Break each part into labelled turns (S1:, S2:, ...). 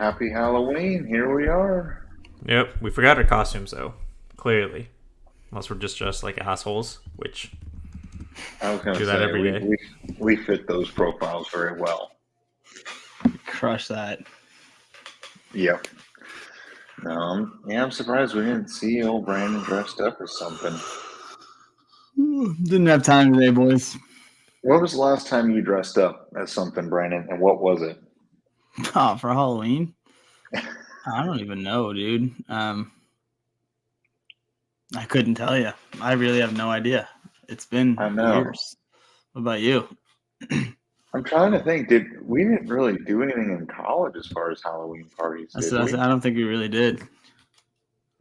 S1: Happy Halloween. Here we are.
S2: Yep, we forgot our costumes though. Clearly, unless we're just dressed like assholes, which
S1: I was going
S2: do
S1: to
S2: that
S1: say,
S2: every day.
S1: we fit those profiles very well.
S3: Crush that.
S1: Yep. No, I'm surprised we didn't see old Brandon dressed up as something.
S3: Didn't have time today, boys.
S1: What was the last time you dressed up as something, Brandon, and what was it?
S3: Oh, for Halloween? I don't even know, dude. I couldn't tell you. I really have no idea. It's been years. What about you?
S1: I'm trying to think. We didn't really do anything in college as far as Halloween parties, did we?
S3: I don't think we really did.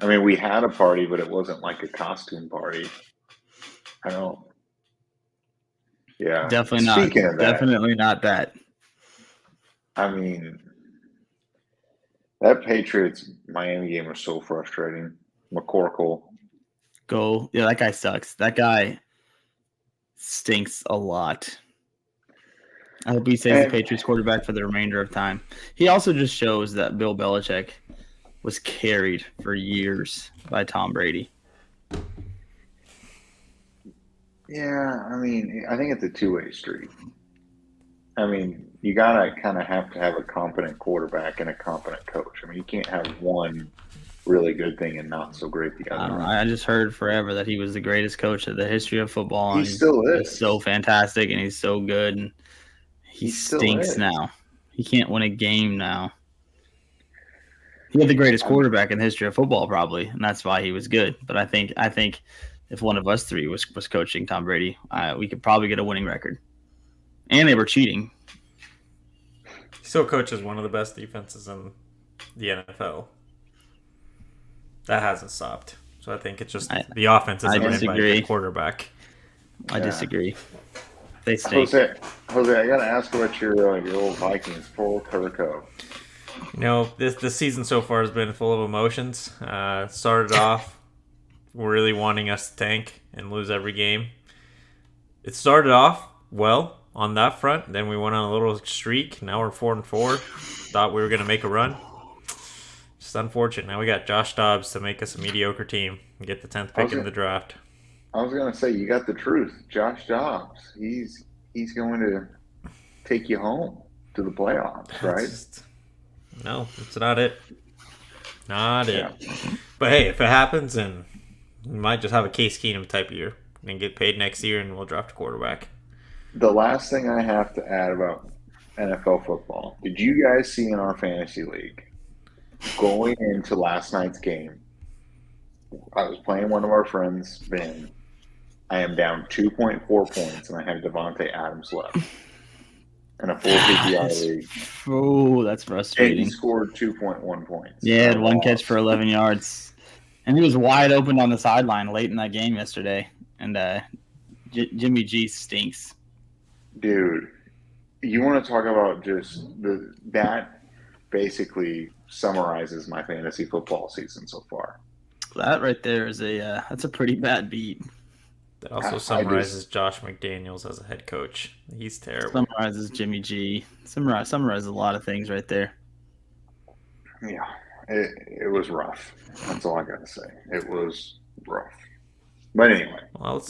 S1: I mean, we had a party, but it wasn't like a costume party. I don't. Yeah.
S3: Definitely not.
S1: Speaking of that,
S3: definitely not that.
S1: I mean, that Patriots Miami game was so frustrating. McCorkle.
S3: Yeah, that guy sucks. That guy stinks a lot. I hope he stays the Patriots quarterback for the remainder of time. He also just shows that Bill Belichick was carried for years by Tom Brady.
S1: Yeah, I mean, I think it's a two-way street. I mean, you gotta kind of have to have a competent quarterback and a competent coach. I mean, you can't have one really good thing and not so great the other.
S3: I don't know. I just heard forever that he was the greatest coach of the history of football.
S1: He still is.
S3: He's so fantastic and he's so good. And he stinks now. He can't win a game now. He had the greatest quarterback in the history of football, probably, and that's why he was good. But I think if one of us three was coaching Tom Brady, we could probably get a winning record. And they were cheating.
S2: He still coaches one of the best defenses in the NFL. That hasn't stopped. So I think it's just the offense isn't ran by the quarterback.
S3: I disagree. They stink.
S1: Jose, I got to ask about your old Vikings, full Turco.
S2: You know, this season so far has been full of emotions. Started off really wanting us to tank and lose every game. It started off well on that front. Then we went on a little streak. Now we're 4-4. Thought we were going to make a run. Just unfortunate. Now we got Josh Dobbs to make us a mediocre team and get the 10th pick in the draft.
S1: I was going to say, you got the truth. Josh Dobbs, he's going to take you home to the playoffs, right?
S2: No, it's not it. Not it. But hey, if it happens, then we might just have a Case Keenum type year and get paid next year, and we'll draft a quarterback.
S1: The last thing I have to add about NFL football, did you guys see in our fantasy league, going into last night's game, I was playing one of our friends, Ben. I am down 2.4 points, and I have Devontae Adams left. In a 4 PPR league.
S3: Oh, that's frustrating.
S1: And he scored 2.1 points.
S3: Yeah, had one catch for 11 yards. And he was wide open on the sideline late in that game yesterday. And Jimmy G stinks.
S1: Dude, you want to talk about just that basically summarizes my fantasy football season so far.
S3: That right there is that's a pretty bad beat.
S2: That also summarizes Josh McDaniels as a head coach. He's terrible.
S3: Summarizes Jimmy G. Summarizes a lot of things right there.
S1: Yeah, it was rough. That's all I got to say. It was rough. But anyway,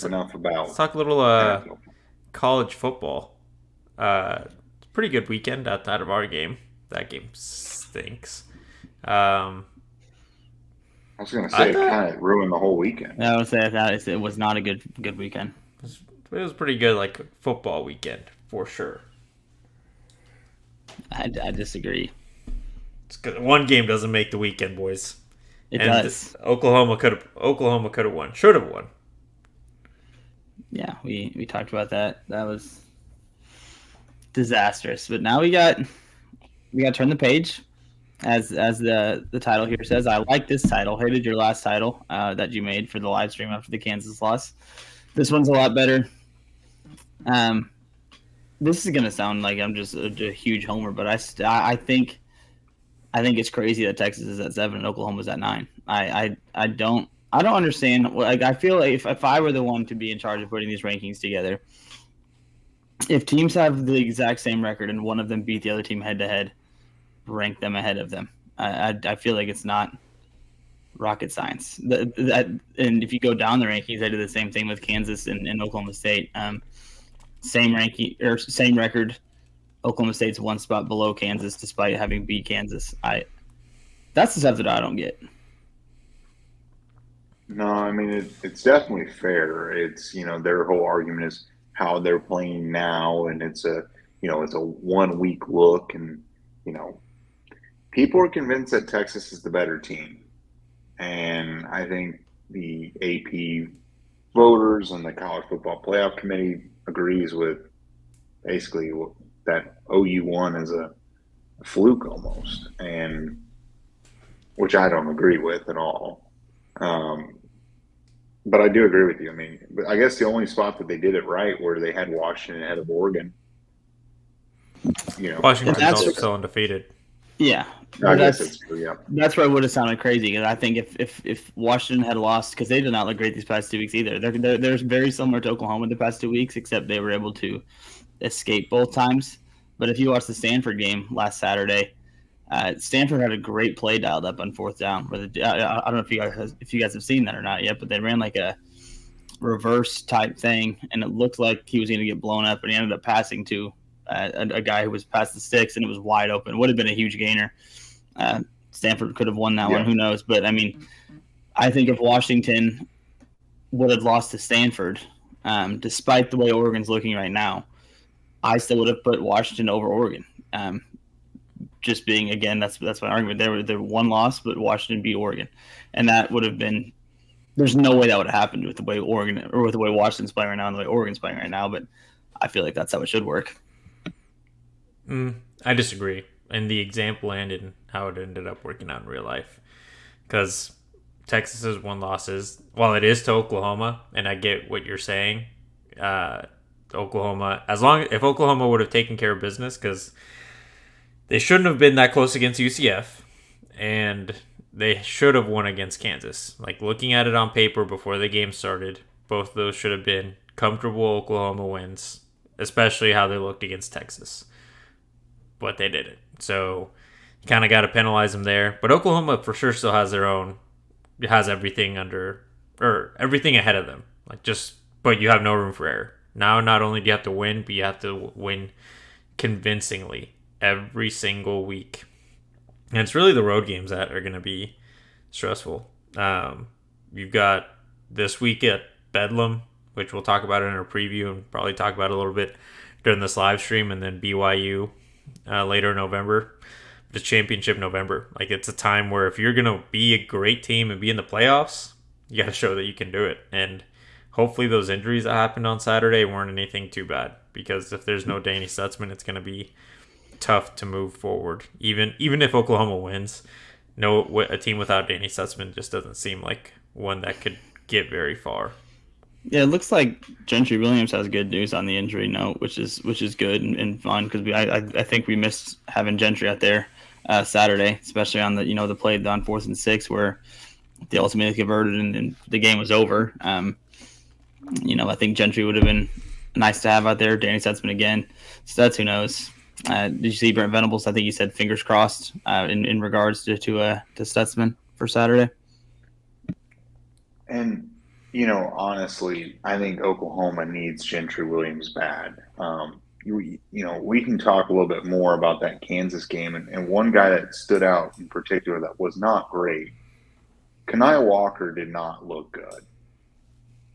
S1: enough about.
S2: Let's talk a little college football. Pretty good weekend outside of our game. That game stinks.
S1: I was going to say it kind of ruined the whole weekend.
S3: I would say that it was not a good weekend.
S2: It was pretty good, like football weekend for sure.
S3: I disagree.
S2: It's good. One game doesn't make the weekend, boys.
S3: It does.
S2: Oklahoma could have won. Should have won.
S3: Yeah, we talked about that. That was disastrous. But now we got to turn the page. As the title here says, I like this title. Hated your last title that you made for the live stream after the Kansas loss. This one's a lot better. This is gonna sound like I'm just a huge homer, but I think it's crazy that Texas is at 7 and Oklahoma's at 9. I don't understand. Like, I feel like if I were the one to be in charge of putting these rankings together, if teams have the exact same record and one of them beat the other team head to head, rank them ahead of them. I feel like it's not rocket science. And if you go down the rankings, I did the same thing with Kansas and Oklahoma State. Same ranking or same record. Oklahoma State's one spot below Kansas, despite having beat Kansas. That's the stuff that I don't get.
S1: No, I mean it's definitely fair. It's their whole argument is how they're playing now, and it's a 1 week look, and people are convinced that Texas is the better team, and I think the AP voters and the College Football Playoff Committee agrees with basically that OU won as a fluke almost, and which I don't agree with at all. But I do agree with you. I mean, I guess the only spot that they did it right where they had Washington ahead of Oregon.
S2: Washington's also still undefeated.
S3: Yeah,
S1: I guess that's true. Yeah,
S3: that's where it would have sounded crazy, because I think if Washington had lost, because they did not look great these past 2 weeks either. They're very similar to Oklahoma the past 2 weeks, except they were able to escape both times. But if you watch the Stanford game last Saturday, Stanford had a great play dialed up on fourth down. Where I don't know if you guys have seen that or not yet, but they ran like a reverse type thing, and it looked like he was going to get blown up, and he ended up passing to a guy who was past the sticks, and it was wide open. It would have been a huge gainer. Stanford could have won that one. Who knows? But I mean, I think if Washington would have lost to Stanford, despite the way Oregon's looking right now, I still would have put Washington over Oregon. Just being, again, that's my argument. They were one loss, but Washington beat Oregon, and that would have been. There's no way that would have happened with the way Oregon or with the way Washington's playing right now and the way Oregon's playing right now. But I feel like that's how it should work.
S2: I disagree, and the example and how it ended up working out in real life, because Texas's one losses, while it is to Oklahoma, and I get what you're saying, Oklahoma, if Oklahoma would have taken care of business, because they shouldn't have been that close against UCF, and they should have won against Kansas. Like, looking at it on paper before the game started, both of those should have been comfortable Oklahoma wins, especially how they looked against Texas. But they didn't. So you kind of got to penalize them there. But Oklahoma for sure still has everything everything ahead of them. But you have no room for error. Now, not only do you have to win, but you have to win convincingly every single week. And it's really the road games that are going to be stressful. You've got this week at Bedlam, which we'll talk about in our preview and probably talk about a little bit during this live stream, and then BYU later in November. The championship November. Like, it's a time where if you're going to be a great team and be in the playoffs, you got to show that you can do it. And hopefully those injuries that happened on Saturday weren't anything too bad, because if there's no Danny Stutsman, it's going to be tough to move forward. Even if Oklahoma wins, a team without Danny Stutsman just doesn't seem like one that could get very far.
S3: Yeah, it looks like Gentry Williams has good news on the injury note, which is good and fun, because I think we missed having Gentry out there Saturday, especially on the play on 4th and 6 where they ultimately converted and the game was over. I think Gentry would have been nice to have out there. Danny Stutsman again. Stuts, who knows? Did you see Brent Venables? I think he said fingers crossed in regards to Stutsman for Saturday.
S1: And honestly, I think Oklahoma needs Gentry Williams bad. We can talk a little bit more about that Kansas game, and one guy that stood out in particular that was not great. Kaniah Walker did not look good.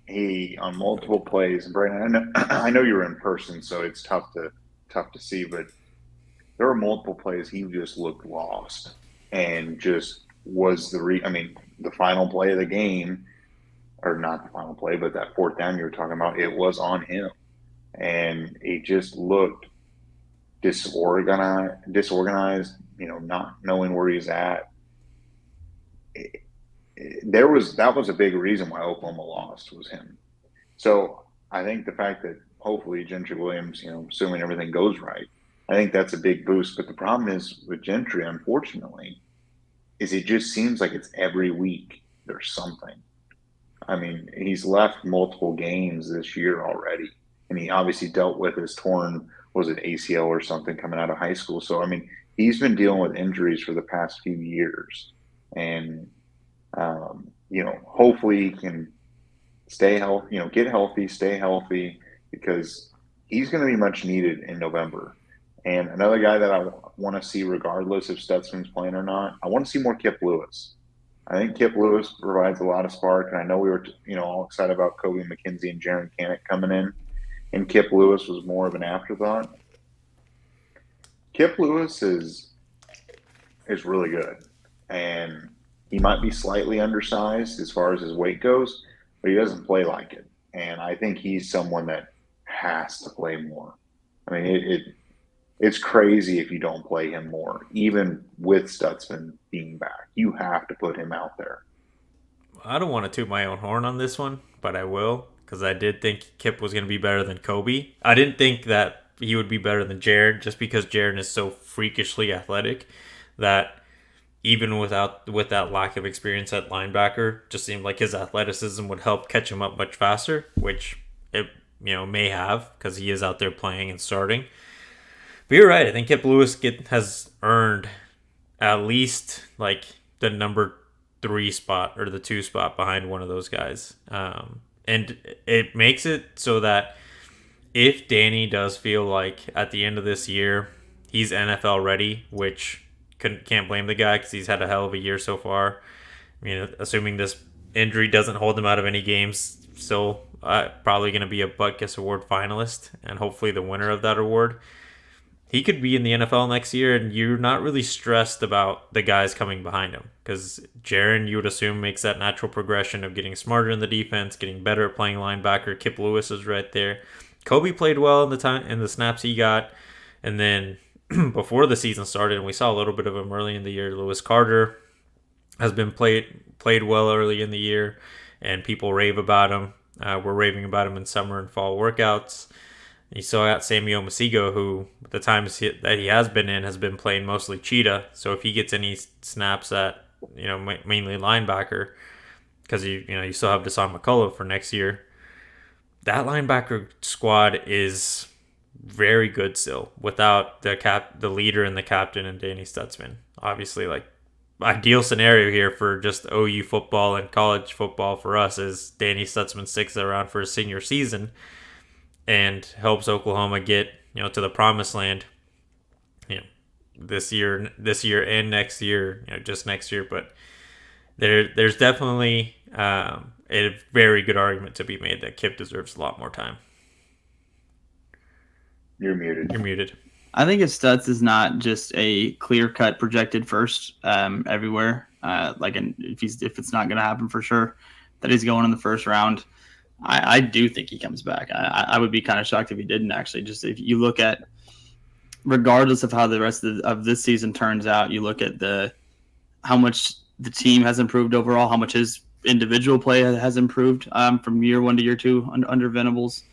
S1: He, on multiple plays, and Brandon, I know you were in person, so it's tough to see, but there were multiple plays he just looked lost, and just was the final play of the game, or not the final play, but that 4th down you were talking about, it was on him, and he just looked disorganized, not knowing where he's at. That was a big reason why Oklahoma lost, was him. So I think the fact that hopefully Gentry Williams, assuming everything goes right, I think that's a big boost. But the problem is with Gentry, unfortunately, is it just seems like it's every week there's something. I mean, he's left multiple games this year already, and he obviously dealt with his torn, was it ACL or something, coming out of high school. So, I mean, he's been dealing with injuries for the past few years, and hopefully he can stay healthy, get healthy, stay healthy, because he's going to be much needed in November. And another guy that I want to see, regardless if Stutsman's playing or not, I want to see more Kip Lewis. I think Kip Lewis provides a lot of spark, and I know we were, all excited about Kobe McKenzie and Jaron Canick coming in, and Kip Lewis was more of an afterthought. Kip Lewis is really good, and he might be slightly undersized as far as his weight goes, but he doesn't play like it. And I think he's someone that has to play more. I mean, it's crazy if you don't play him more, even with Stutsman being back. You have to put him out there.
S2: I don't want to toot my own horn on this one, but I will, because I did think Kip was going to be better than Kobe. I didn't think that he would be better than Jared, just because Jared is so freakishly athletic that even with that lack of experience at linebacker, just seemed like his athleticism would help catch him up much faster, which it may have, because he is out there playing and starting. But you're right. I think Kip Lewis has earned at least like the number 3 spot or the 2 spot behind one of those guys. And it makes it so that if Danny does feel like at the end of this year he's NFL ready, which can't blame the guy because he's had a hell of a year so far. I mean, assuming this injury doesn't hold him out of any games, still probably going to be a Butkus Award finalist and hopefully the winner of that award. He could be in the NFL next year, and you're not really stressed about the guys coming behind him, because Jaron, you would assume, makes that natural progression of getting smarter in the defense, getting better at playing linebacker. Kip Lewis is right there. Kobe played well in the snaps he got, and then before the season started, and we saw a little bit of him early in the year, Lewis Carter has been played well early in the year, and people rave about him. We're raving about him in summer and fall workouts. You still got Samuel Masigo, who the times that he has been playing mostly cheetah. So if he gets any snaps at mainly linebacker, because you still have Deshaun McCullough for next year, that linebacker squad is very good still without the leader and the captain and Danny Stutsman. Obviously, like, ideal scenario here for just OU football and college football for us is Danny Stutsman sticks around for his senior season and helps Oklahoma get to the promised land, this year and next year, just next year. But there's definitely a very good argument to be made that Kip deserves a lot more time.
S1: You're muted.
S3: I think if Stutz is not just a clear-cut projected first everywhere, if it's not going to happen for sure, that he's going in the first round, I do think he comes back. I would be kind of shocked if he didn't, actually. Just if you look at, regardless of how the rest of this season turns out, you look at how much the team has improved overall, how much his individual play has improved from year 1 to year 2 under Venables.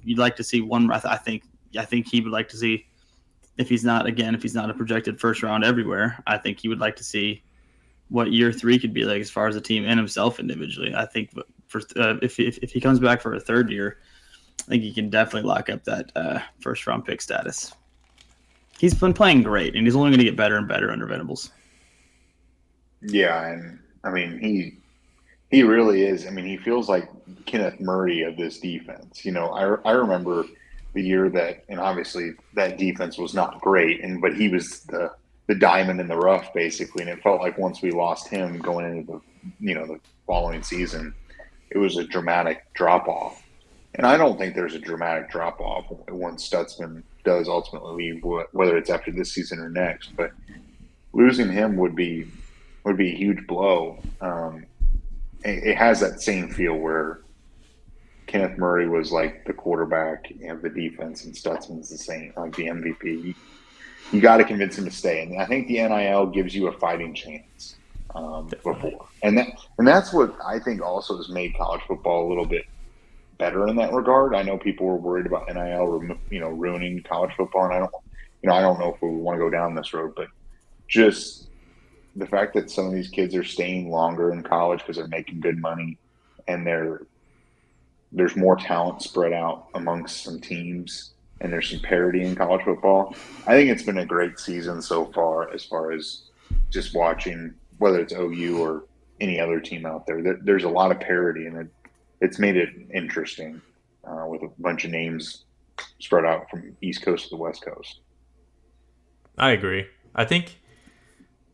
S3: You'd like to see one. I think he would like to see, if he's not a projected first round everywhere, I think he would like to see what year 3 could be like as far as the team and himself individually. I think if he comes back for a third year, I think he can definitely lock up that first round pick status. He's been playing great, and he's only going to get better and better under Venables.
S1: Yeah, and I mean he really is. I mean, he feels like Kenneth Murray of this defense. I remember the year that, and obviously that defense was not great, but he was the diamond in the rough basically, and it felt like once we lost him going into the following season, it was a dramatic drop off. And I don't think there's a dramatic drop off once Stutsman does ultimately leave, whether it's after this season or next. But losing him would be a huge blow. It has that same feel where Kenneth Murray was like the quarterback of the defense, and Stutsman's the same, like the MVP. You got to convince him to stay, and I think the NIL gives you a fighting chance before, and that's what I think also has made college football a little bit better in that regard. I know people were worried about NIL, ruining college football, and I don't know if we want to go down this road, but just the fact that some of these kids are staying longer in college because they're making good money, and there's more talent spread out amongst some teams. and there's some parity in college football. I think it's been a great season so far as just watching, whether it's OU or any other team out there. There's a lot of parity, and it's made it interesting with a bunch of names spread out from East Coast to the West Coast.
S2: I agree. I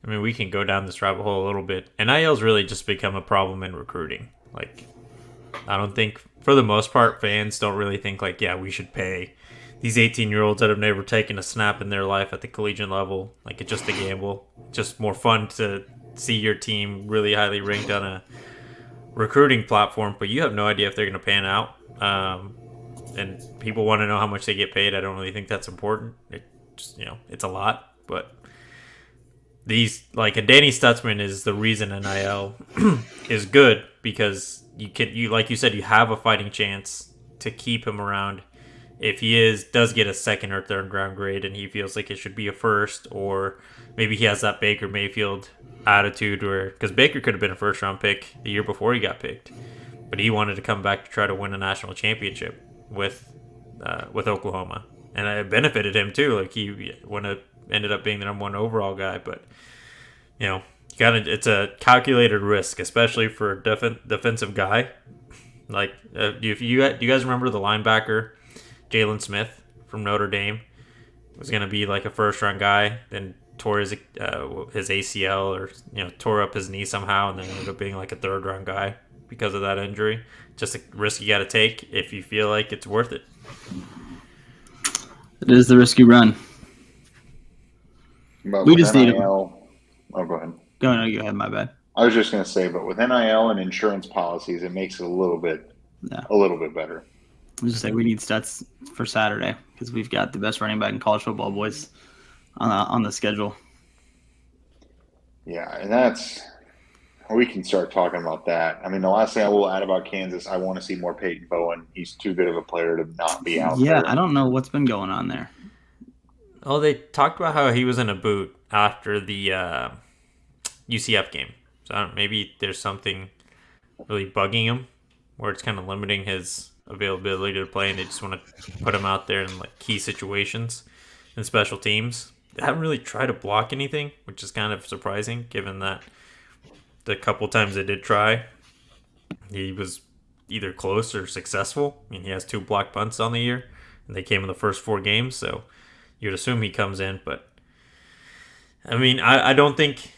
S2: mean, we can go down this rabbit hole a little bit. NIL's really just become a problem in recruiting. Like, I don't think, for the most part, fans don't really think, like, yeah, we should pay these 18-year-olds that have never taken a snap in their life at the collegiate level. Like, it's just a gamble. Just more fun to see your team really highly ranked on a recruiting platform, but you have no idea if they're going to pan out. And people want to know how much they get paid. I don't really think that's important. It just, it's a lot, but these, like, a Danny Stutsman is the reason NIL is good, because you like you said, you have a fighting chance to keep him around if he does get a second or third round grade and he feels like it should be a first, or maybe he has that Baker Mayfield attitude where, because Baker could have been a first round pick the year before he got picked, but he wanted to come back to try to win a national championship with Oklahoma, and it benefited him too. Like, he ended up being the number 1 overall guy, but it's a calculated risk, especially for a defensive guy. Like, do you guys remember the linebacker Jalen Smith from Notre Dame? Was going to be like a first round guy, then tore his ACL, or tore up his knee somehow, and then ended up being like a third round guy because of that injury. Just a risk you got to take if you feel like it's worth it.
S3: It is the risk you run.
S1: But
S3: we just need
S1: NIL, go ahead.
S3: Go ahead, my bad.
S1: I was just going to say, but with NIL and insurance policies, it makes it a little bit better.
S3: I was just saying, we need Stuts for Saturday because we've got the best running back in college football, boys, on the schedule.
S1: Yeah, and we can start talking about that. I mean, the last thing I will add about Kansas, I want to see more Payton Bowen. He's too good of a player to not be out there.
S3: Yeah, I don't know what's been going on there.
S2: Oh, they talked about how he was in a boot after the UCF game. So maybe there's something really bugging him where it's kind of limiting his availability to play, and they just want to put him out there in like key situations and special teams. They haven't really tried to block anything, which is kind of surprising given that the couple times they did try, he was either close or successful. I mean, he has 2 blocked punts on the year, and they came in the first 4 games, so you'd assume he comes in. But, I mean, I don't think,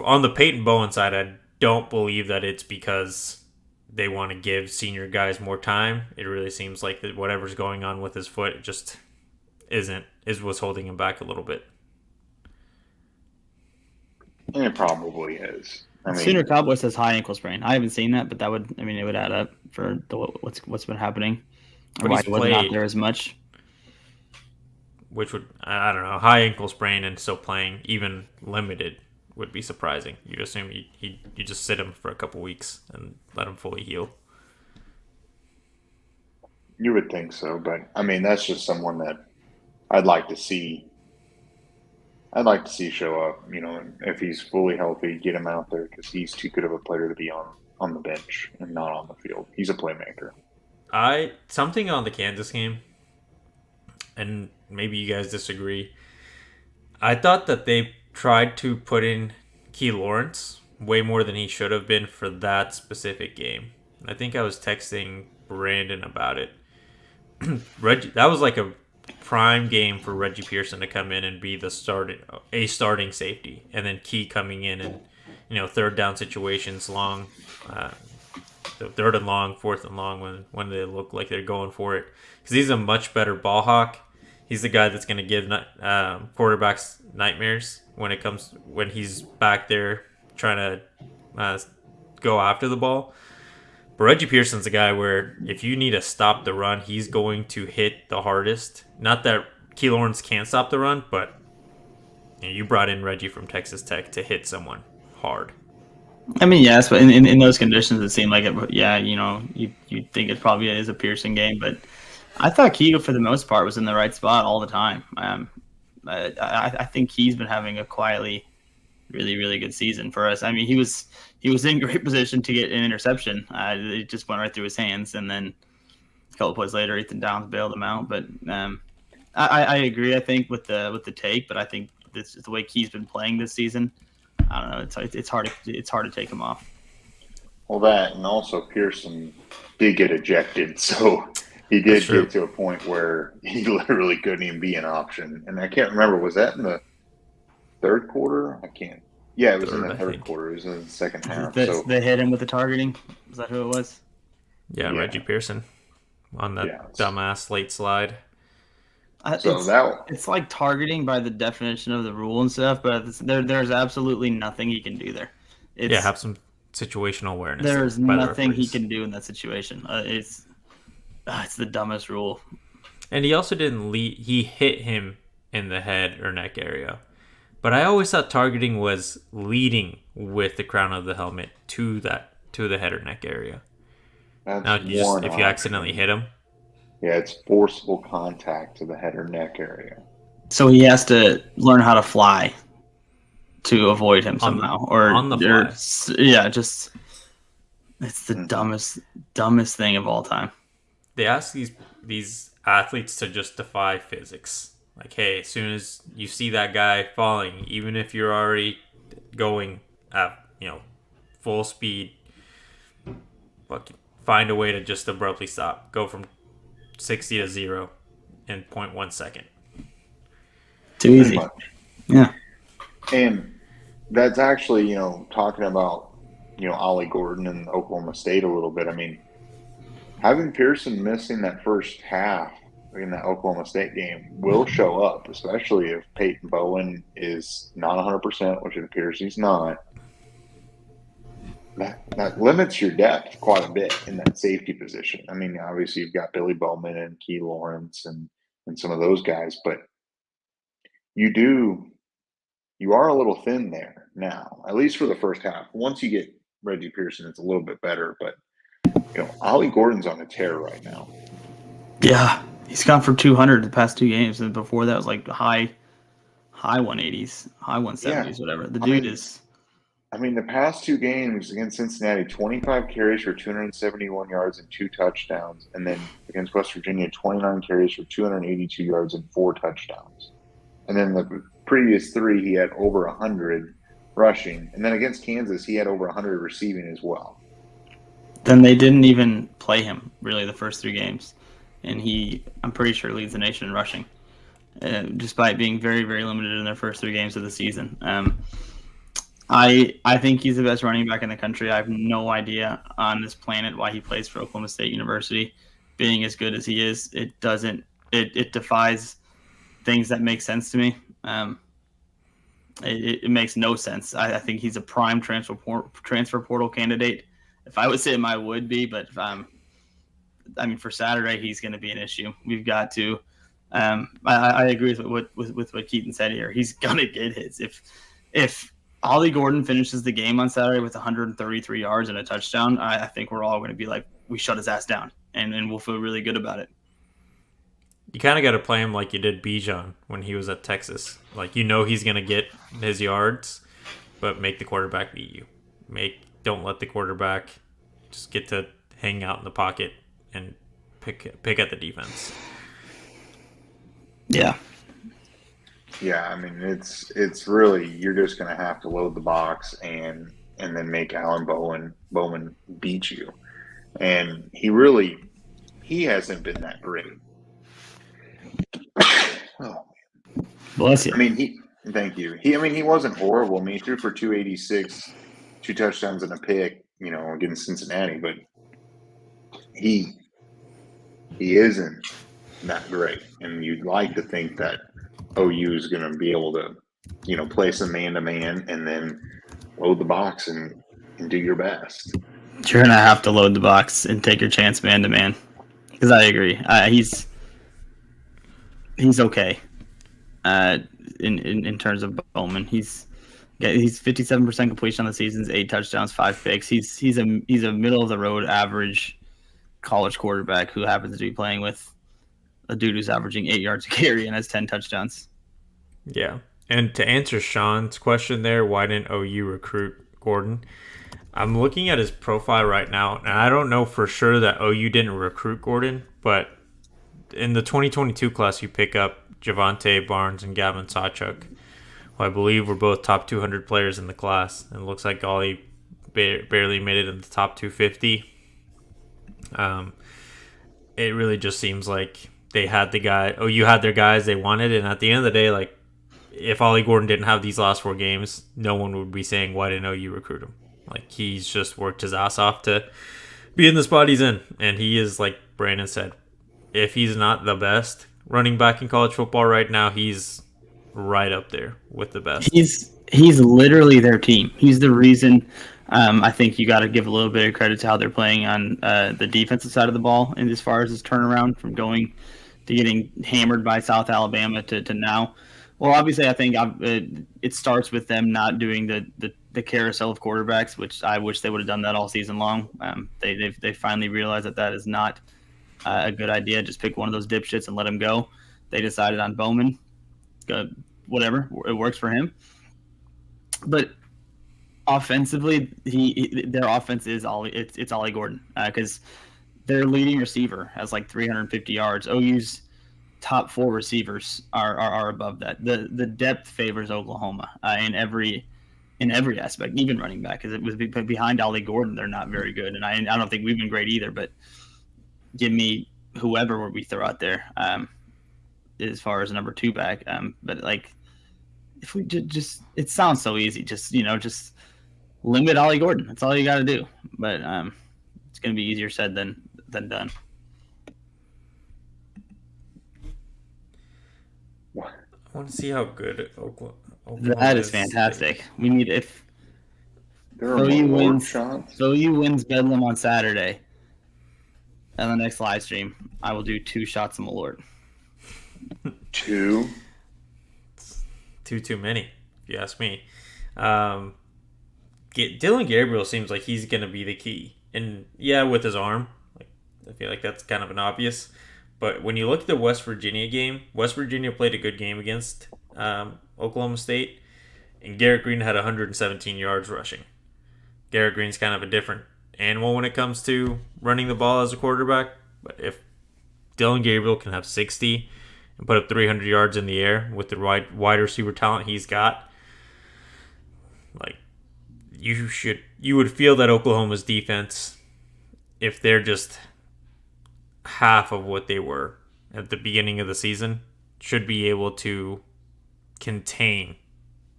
S2: on the Payton Bowen side, I don't believe that it's because they want to give senior guys more time. It really seems like that whatever's going on with his foot just was holding him back a little bit.
S1: And it probably is. I mean,
S3: Sooner Cowboy says high ankle sprain. I haven't seen that, but it would add up for what's been happening. Or why he wasn't out there as much.
S2: Which would, I don't know, high ankle sprain and still playing, even limited, would be surprising. You'd assume you just sit him for a couple weeks and let him fully heal.
S1: You would think so, but I mean, that's just someone that I'd like to see show up, if he's fully healthy, get him out there, because he's too good of a player to be on the bench and not on the field. He's a playmaker.
S2: Something on the Kansas game, and maybe you guys disagree, I thought that they tried to put in Key Lawrence way more than he should have been for that specific game. I think I was texting Brandon about it. Reggie, that was like a prime game for Reggie Pearson to come in and be the starting safety, and then Key coming in and third down situations, long, third and long, fourth and long, when they look like they're going for it, because he's a much better ball hawk. He's the guy that's going to give quarterbacks nightmares when he's back there trying to go after the ball. But Reggie Pearson's a guy where if you need to stop the run, he's going to hit the hardest. Not that Key Lawrence can't stop the run, but you brought in Reggie from Texas Tech to hit someone hard.
S3: I mean, yes, but in those conditions, it seemed like it. Yeah, you'd think it probably is a Pearson game, but I thought Key, for the most part, was in the right spot all the time. I think he's been having a quietly really, really good season for us. I mean, he was in great position to get an interception. It just went right through his hands, and then a couple plays later, Ethan Downs bailed him out. But I agree. I think with the take, but I think this is the way Key's been playing this season. I don't know. It's hard to take him off.
S1: Well, that and also Pearson did get ejected, so he did get to a point where he literally couldn't even be an option. And I can't remember, was that in the third quarter? I can't. Yeah, it was in the third quarter. It was in the second half. So
S3: they hit him with the targeting. Is that who it was?
S2: Yeah, Reggie Pearson on that dumbass late slide.
S3: It's like targeting by the definition of the rule and stuff, but there's absolutely nothing he can do there.
S2: Have some situational awareness.
S3: There's nothing he can do in that situation. It's the dumbest rule. And
S2: he also didn't lead. He hit him in the head or neck area. But I always thought targeting was leading with the crown of the helmet to the head or neck area. That's if you accidentally hit him.
S1: Yeah, it's forcible contact to the head or neck area.
S3: So he has to learn how to fly to avoid him somehow, or
S2: on the fly.
S3: It's the dumbest thing of all time.
S2: They ask these athletes to just defy physics. Like, hey, as soon as you see that guy falling, even if you're already going at full speed, find a way to just abruptly stop. Go from 60 to 0 in 0.1 second.
S3: Too easy. Yeah.
S1: And that's actually, talking about, Ollie Gordon and Oklahoma State a little bit. I mean, having Pearson missing that first half in that Oklahoma State game will show up, especially if Payton Bowen is not 100%, which it appears he's not. That limits your depth quite a bit in that safety position. I mean, obviously you've got Billy Bowman and Key Lawrence and some of those guys, but you are a little thin there now, at least for the first half. Once you get Reggie Pearson, it's a little bit better, but Ollie Gordon's on a tear right now.
S3: Yeah, he's gone for 200 the past two games, and before that was like high 180s, high 170s, whatever. The dude is.
S1: I mean, the past two games against Cincinnati, 25 carries for 271 yards and 2 touchdowns. And then against West Virginia, 29 carries for 282 yards and 4 touchdowns. And then the previous 3, he had over 100 rushing. And then against Kansas, he had over 100 receiving as well.
S3: Then they didn't even play him, really, the first 3 games. And I'm pretty sure, leads the nation in rushing, despite being very, very limited in their first 3 games of the season. I think he's the best running back in the country. I have no idea on this planet why he plays for Oklahoma State University. Being as good as he is, it defies things that make sense to me. It makes no sense. I think he's a prime transfer portal candidate. If I was him, I would be. But for Saturday, he's going to be an issue. We've got to. I agree with what Keaton said here. He's going to get hits. If Ollie Gordon finishes the game on Saturday with 133 yards and a touchdown, I think we're all going to be like, we shut his ass down, and we'll feel really good about it.
S2: You kind of got to play him like you did Bijan when he was at Texas. Like, he's going to get his yards, but make the quarterback beat you. Don't let the quarterback just get to hang out in the pocket and pick at the defense.
S3: Yeah.
S1: Yeah, I mean, it's really, you're just going to have to load the box and then make Alan Bowman beat you. And he hasn't been that great. Oh,
S3: bless you.
S1: I mean, thank you. He wasn't horrible. I mean, he threw for 286, 2 touchdowns and a pick, against Cincinnati, but he isn't that great. And you'd like to think that OU is going to be able to, play some man-to-man and then load the box and do your best.
S3: You're going to have to load the box and take your chance man-to-man. Because I agree. He's okay in terms of Bowman. He's 57% completion on the season's 8 touchdowns, 5 picks. He's a middle-of-the-road average college quarterback who happens to be playing with a dude who's averaging 8 yards a carry and has 10 touchdowns.
S2: Yeah. And to answer Sean's question there, why didn't OU recruit Gordon? I'm looking at his profile right now, and I don't know for sure that OU didn't recruit Gordon, but in the 2022 class, you pick up Javonte Barnes and Gavin Sawchuk, who I believe were both top 200 players in the class. And it looks like Ollie barely made it in the top 250. It really just seems like they had the guy. Oh, you had their guys they wanted, and at the end of the day, like if Ollie Gordon didn't have these last 4 games, no one would be saying, "Why didn't you recruit him?" Like he's just worked his ass off to be in the spot he's in, and he is, like Brandon said, if he's not the best running back in college football right now, he's right up there with the best.
S3: He's literally their team. He's the reason. I think you got to give a little bit of credit to how they're playing on the defensive side of the ball, and as far as his turnaround from going to getting hammered by South Alabama to now. Well, obviously, I think it starts with them not doing the carousel of quarterbacks, which I wish they would have done that all season long. They finally realized that is not a good idea. Just pick one of those dipshits and let him go. They decided on Bowman. Whatever, it works for him. But offensively, their offense is it's Ollie Gordon because their leading receiver has like 350 yards. OU's top 4 receivers are above that. The depth favors Oklahoma in every aspect, even running back, because it was behind Ollie Gordon. They're not very good, and I don't think we've been great either. But give me whoever we throw out there as far as a number 2 back. But like if we just it sounds so easy. Just limit Ollie Gordon. That's all you got to do. But it's going to be easier said than done.
S2: I want to see how good Oklahoma
S3: that is fantastic. We need if
S1: OU
S3: wins Bedlam on Saturday. On the next live stream, I will do 2 shots of Malort.
S1: 2?
S2: Too many, if you ask me. Dylan Gabriel seems like he's going to be the key. And yeah, with his arm, like I feel like that's kind of an obvious. But when you look at the West Virginia game, West Virginia played a good game against Oklahoma State, and Garrett Green had 117 yards rushing. Garrett Green's kind of a different animal when it comes to running the ball as a quarterback. But if Dylan Gabriel can have 60 and put up 300 yards in the air with the wide receiver talent he's got, like you would feel that Oklahoma's defense, if they're just half of what they were at the beginning of the season, should be able to contain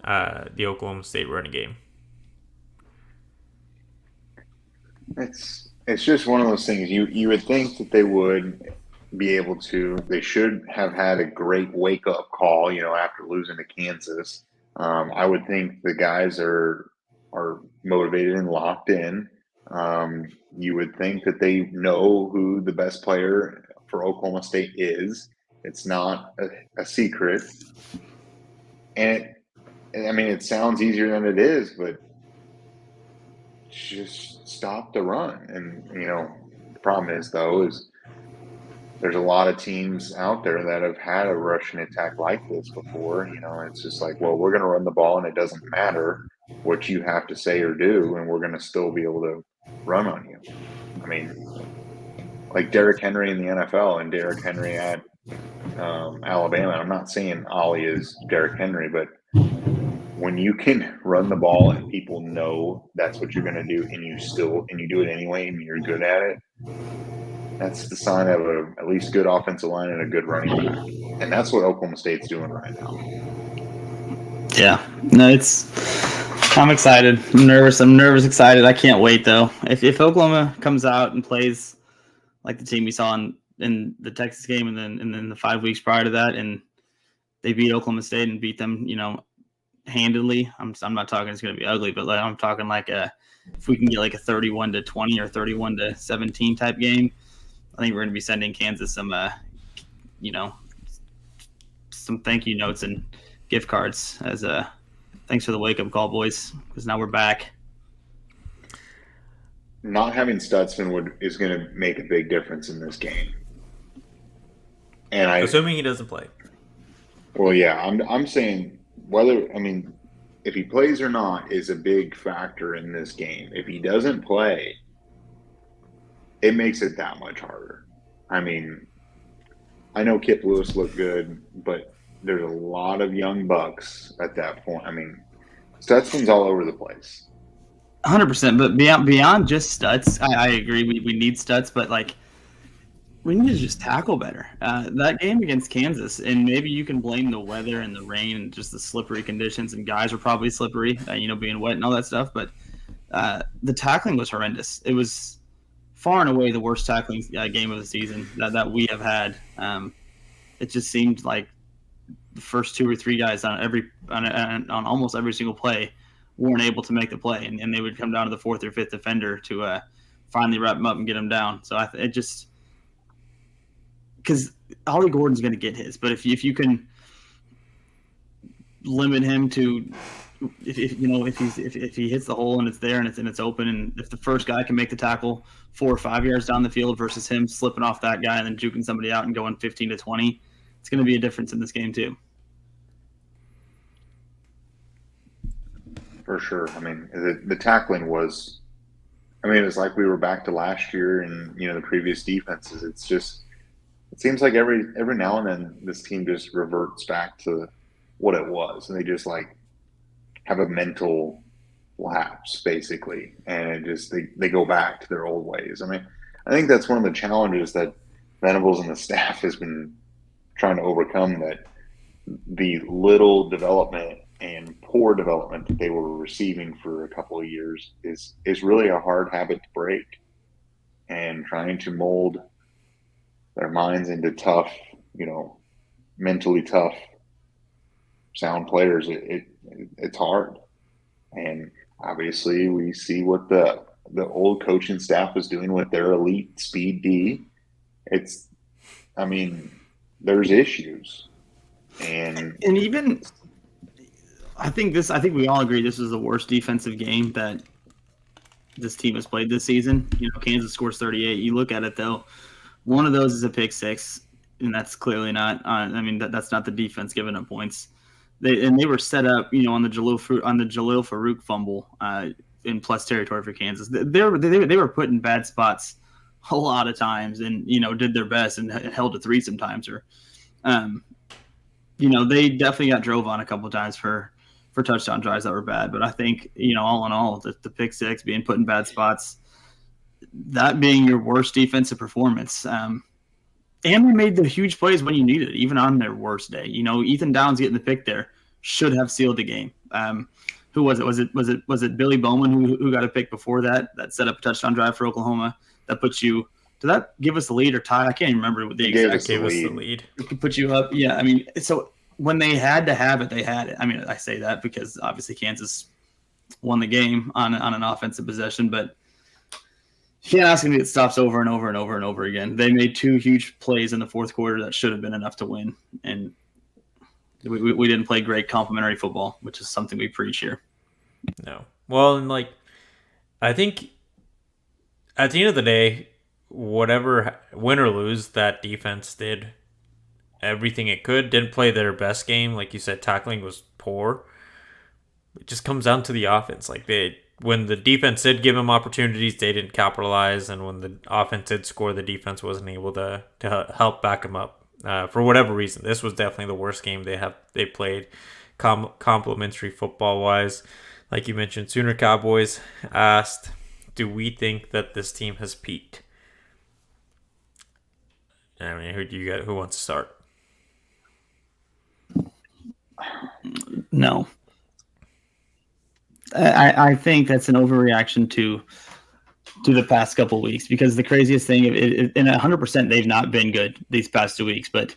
S2: the Oklahoma State running game.
S1: It's just one of those things. You would think that they would be able to. They should have had a great wake up call, after losing to Kansas. I would think the guys are motivated and locked in. You would think that they know who the best player for Oklahoma State is. It's not a secret. And it sounds easier than it is, but just stop the run. And, the problem is, though, is there's a lot of teams out there that have had a rushing attack like this before. It's just like, well, we're going to run the ball and it doesn't matter what you have to say or do, and we're going to still be able to run on you. Like Derrick Henry in the NFL and Derrick Henry at Alabama. I'm not saying Ollie is Derrick Henry, but when you can run the ball and people know that's what you're going to do, and you do it anyway, and you're good at it, that's the sign of at least good offensive line and a good running game. And that's what Oklahoma State's doing right now.
S3: Yeah, no, I'm excited. I'm nervous, excited. I can't wait though. If Oklahoma comes out and plays like the team we saw in the Texas game, and then the 5 weeks prior to that, and they beat Oklahoma State and beat them, handedly. I'm not talking it's going to be ugly, but I'm talking like if we can get like a 31-20 or 31-17 type game, I think we're going to be sending Kansas some thank you notes and gift cards as thanks for the wake up call, boys, because now we're back.
S1: Not having Stutsman is going to make a big difference in this game. And
S2: assuming he doesn't play.
S1: Well, yeah, I'm saying if he plays or not is a big factor in this game. If he doesn't play, it makes it that much harder. I know Kip Lewis looked good, but there's a lot of young bucks at that point. I mean, Stutsman's all over the place.
S3: 100%. But beyond just Stuts, I agree. We need Stuts, but like we need to just tackle better. That game against Kansas, and maybe you can blame the weather and the rain and just the slippery conditions, and guys are probably slippery, being wet and all that stuff. But the tackling was horrendous. It was far and away the worst tackling game of the season that we have had. It just seemed like the first two or three guys on almost every single play weren't able to make the play, and they would come down to the fourth or fifth defender to finally wrap them up and get them down. So it just because Ollie Gordon's going to get his, but if you can limit him to if he hits the hole and it's there and it's open, and if the first guy can make the tackle 4 or 5 yards down the field versus him slipping off that guy and then juking somebody out and going 15 to 20, it's going to be a difference in this game too.
S1: For sure. I mean, the tackling was. I mean, it's like we were back to last year and the previous defenses. It's just. It seems like every now and then this team just reverts back to what it was, and they just like have a mental lapse basically, and it just they go back to their old ways. I mean, I think that's one of the challenges that Venables and the staff has been trying to overcome, that the little development and poor development that they were receiving for a couple of years is really a hard habit to break, and trying to mold their minds into tough, mentally tough, sound players. It's hard, and obviously we see what the old coaching staff was doing with their elite speed D. There's issues, and
S3: even I think we all agree this is the worst defensive game that this team has played this season. Kansas scores 38. You look at it though. One of those is a pick six, and that's clearly not. That's not the defense giving up points. They were set up, on the Jalil Farouk fumble in plus territory for Kansas. They were put in bad spots a lot of times, and did their best and held to three sometimes. Or, they definitely got drove on a couple of times for touchdown drives that were bad. But I think all in all, the pick six, being put in bad spots, that being your worst defensive performance. And they made the huge plays when you needed it, even on their worst day. Ethan Downs getting the pick there should have sealed the game. Who was it? Was it Billy Bowman who got a pick before that set up a touchdown drive for Oklahoma that puts you? Did that give us the lead or tie? I can't even remember what the exact
S2: gave us the lead.
S3: It could put you up. Yeah, so when they had to have it, they had it. I say that because obviously Kansas won the game on an offensive possession, but you can't ask them to get stops over and over and over and over again. They made two huge plays in the fourth quarter that should have been enough to win, and we didn't play great complementary football, which is something we preach here.
S2: No. Well, and I think at the end of the day, whatever win or lose, that defense did everything it could. Didn't play their best game. Like you said, tackling was poor. It just comes down to the offense. When the defense did give them opportunities, they didn't capitalize, and when the offense did score, the defense wasn't able to help back them up for whatever reason. This was definitely the worst game they played, complimentary football wise. Like you mentioned, Sooner Cowboys asked, "Do we think that this team has peaked?" Who wants to start?
S3: No. I think that's an overreaction to the past couple of weeks, because the craziest thing, and 100% they've not been good these past 2 weeks, but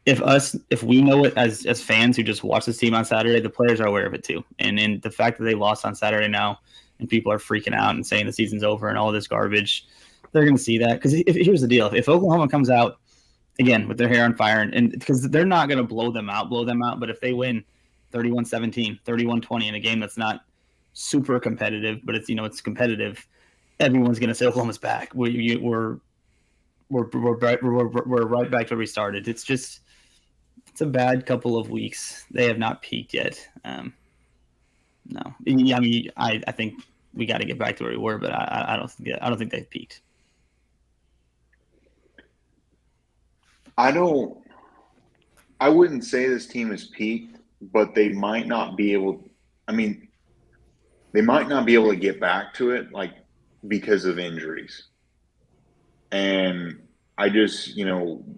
S3: if we know it as fans who just watch this team on Saturday, the players are aware of it too. And the fact that they lost on Saturday now and people are freaking out and saying the season's over and all this garbage, they're going to see that. Because here's the deal. If Oklahoma comes out, again, with their hair on fire, and because they're not going to blow them out, but if they win 31-17, 31-20 in a game that's not super competitive, but it's competitive, everyone's going to say Oklahoma's back. We're right back to where we started. It's a bad couple of weeks. They have not peaked yet. No, I think we got to get back to where we were, but I don't think they've peaked.
S1: I don't. I wouldn't say this team is peaked, but they might not be able. I mean, they might not be able to get back to it, like because of injuries. And I just,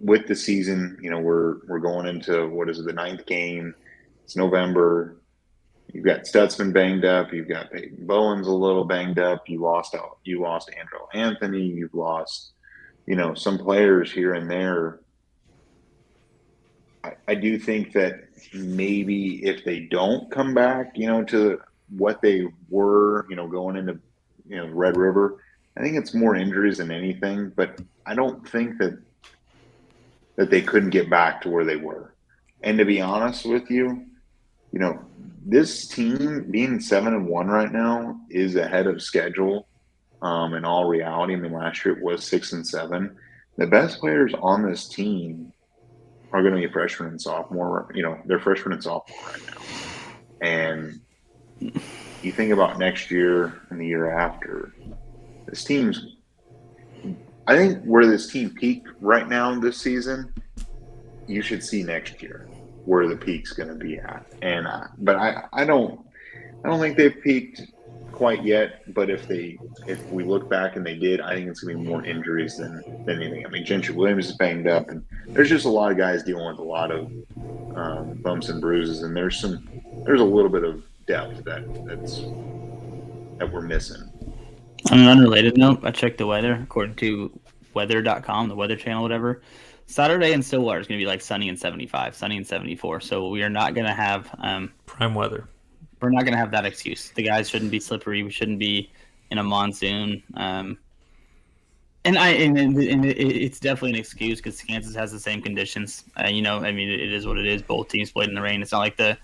S1: with the season, we're going into what is it, the 9th game. It's November. You've got Stutsman banged up. You've got Payton Bowen's a little banged up. You lost Andrew Anthony. You've lost, some players here and there. I do think that maybe if they don't come back, to what they were, going into, Red River, I think it's more injuries than anything. But I don't think that they couldn't get back to where they were. And to be honest with you, this team being 7-1 right now is ahead of schedule. In all reality, I mean, last year it was 6-7. The best players on this team are going to be freshmen and sophomore. They're freshmen and sophomore right now. And you think about next year and the year after, I think where this team peaked right now this season, you should see next year where the peak's going to be at. And but I don't think they've peaked quite yet. But if we look back and they did, I think it's going to be more injuries than anything. I mean, Gentry Williams is banged up, and there's just a lot of guys dealing with a lot of bumps and bruises, and there's a little bit of depth that we're missing.
S3: On an unrelated note, I checked the weather according to weather.com, the weather channel, whatever. Saturday in Stillwater is going to be like sunny and 75, sunny and 74. So we are not going to have
S2: prime weather.
S3: We're not going to have that excuse. The guys shouldn't be slippery. We shouldn't be in a monsoon. And it's definitely an excuse because Kansas has the same conditions. It is what it is. Both teams played in the rain. It's not like the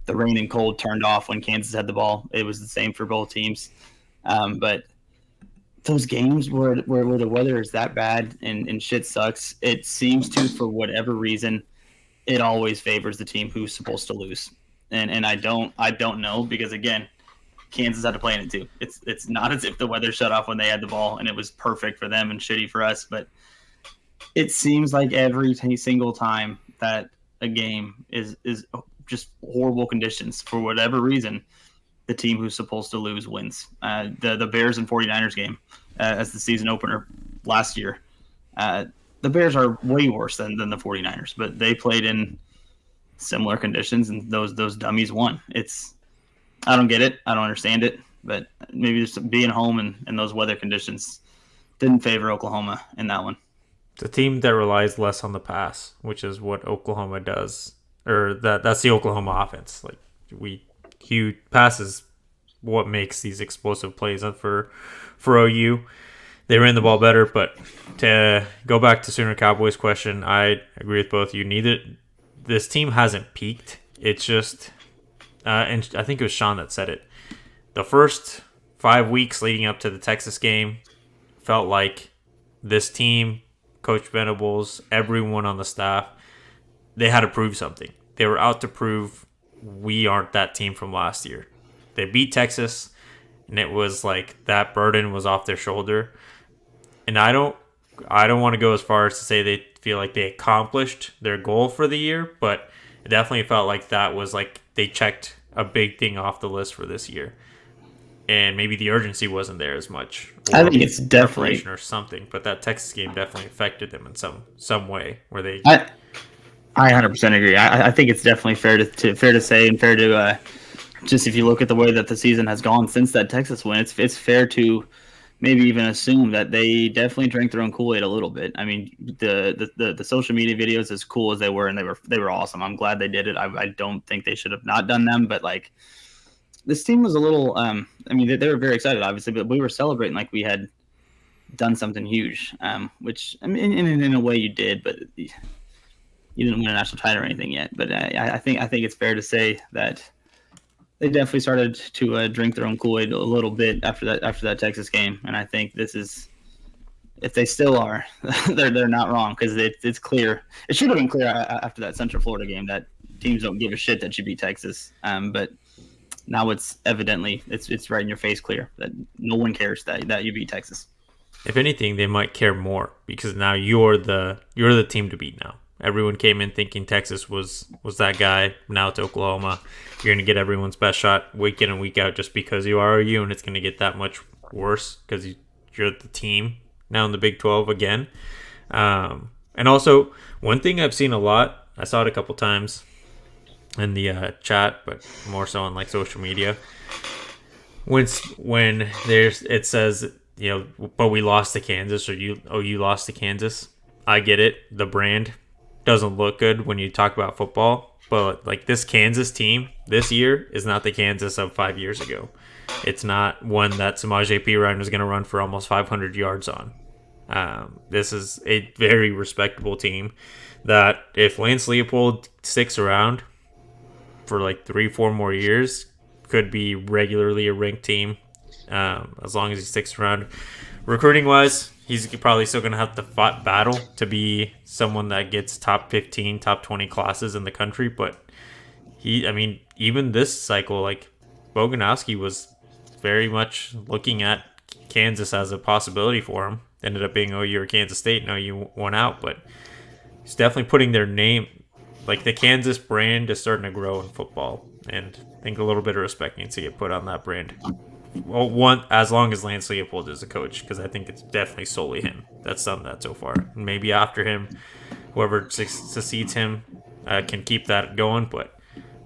S3: rain and cold turned off when Kansas had the ball. It was the same for both teams. But those games where the weather is that bad and shit sucks, it seems to, for whatever reason, it always favors the team who's supposed to lose. And I don't know, because again, Kansas had to play in it too. It's not as if the weather shut off when they had the ball and it was perfect for them and shitty for us, but it seems like every single time that a game is just horrible conditions for whatever reason, the team who's supposed to lose wins. The Bears and 49ers game as the season opener last year. The Bears are way worse than the 49ers, but they played in similar conditions, and those dummies won. I don't get it. I don't understand it, but maybe just being home and those weather conditions didn't favor Oklahoma in that one.
S2: It's a team that relies less on the pass, which is what Oklahoma does, or that's the Oklahoma offense. Like huge passes, what makes these explosive plays for OU. They ran the ball better, but to go back to Sooner Cowboys question, I agree with both of you. This team hasn't peaked. It's just, and I think it was Sean that said it. The first 5 weeks leading up to the Texas game felt like this team, Coach Venables, everyone on the staff, they had to prove something. They were out to prove we aren't that team from last year. They beat Texas, and it was like that burden was off their shoulder. And I don't want to go as far as to say they feel like they accomplished their goal for the year, but it definitely felt like that was like they checked a big thing off the list for this year. And maybe the urgency wasn't there as much.
S3: I think it's definitely
S2: or something, but that Texas game definitely affected them in some way where they.
S3: I 100% agree. I think it's definitely fair to say and fair to just if you look at the way that the season has gone since that Texas win, it's fair to maybe even assume that they definitely drank their own Kool-Aid a little bit. I mean, the social media videos, as cool as they were, and they were awesome. I'm glad they did it. I don't think they should have not done them, but like this team was a little. I mean, they were very excited, obviously, but we were celebrating like we had done something huge. Which I mean, in a way, you did, but you didn't win a national title or anything yet. But I think it's fair to say that they definitely started to drink their own Kool-Aid a little bit after that Texas game, and I think this is, if they still are, they're not wrong, because it's clear. It should have been clear after that Central Florida game that teams don't give a shit that you beat Texas, but now it's evidently it's right in your face clear that no one cares that you beat Texas.
S2: If anything, they might care more because now you're the team to beat now. Everyone came in thinking Texas was that guy. Now it's Oklahoma. You're going to get everyone's best shot week in and week out just because you are OU, and it's going to get that much worse because you're the team now in the Big 12 again. And also, one thing I've seen a lot, I saw it a couple times in the chat, but more so on like social media. When it says, but we lost to Kansas, or you lost to Kansas. I get it. The brand doesn't look good when you talk about football, but like this Kansas team this year is not the Kansas of 5 years ago. It's not one that Mozee P. Ryan was going to run for almost 500 yards on. This is a very respectable team that if Lance Leopold sticks around for like 3-4 more years, could be regularly a ranked team as long as he sticks around. Recruiting wise, he's probably still going to have to battle to be someone that gets top 15, top 20 classes in the country. But even this cycle, like Boganowski was very much looking at Kansas as a possibility for him. Ended up being OU or Kansas State, and OU won out. But he's definitely putting their name, like the Kansas brand is starting to grow in football. And I think a little bit of respect needs to get put on that brand. Well, as long as Lance Leopold is a coach, because I think it's definitely solely him that's done that so far. And maybe after him, whoever succeeds him can keep that going. But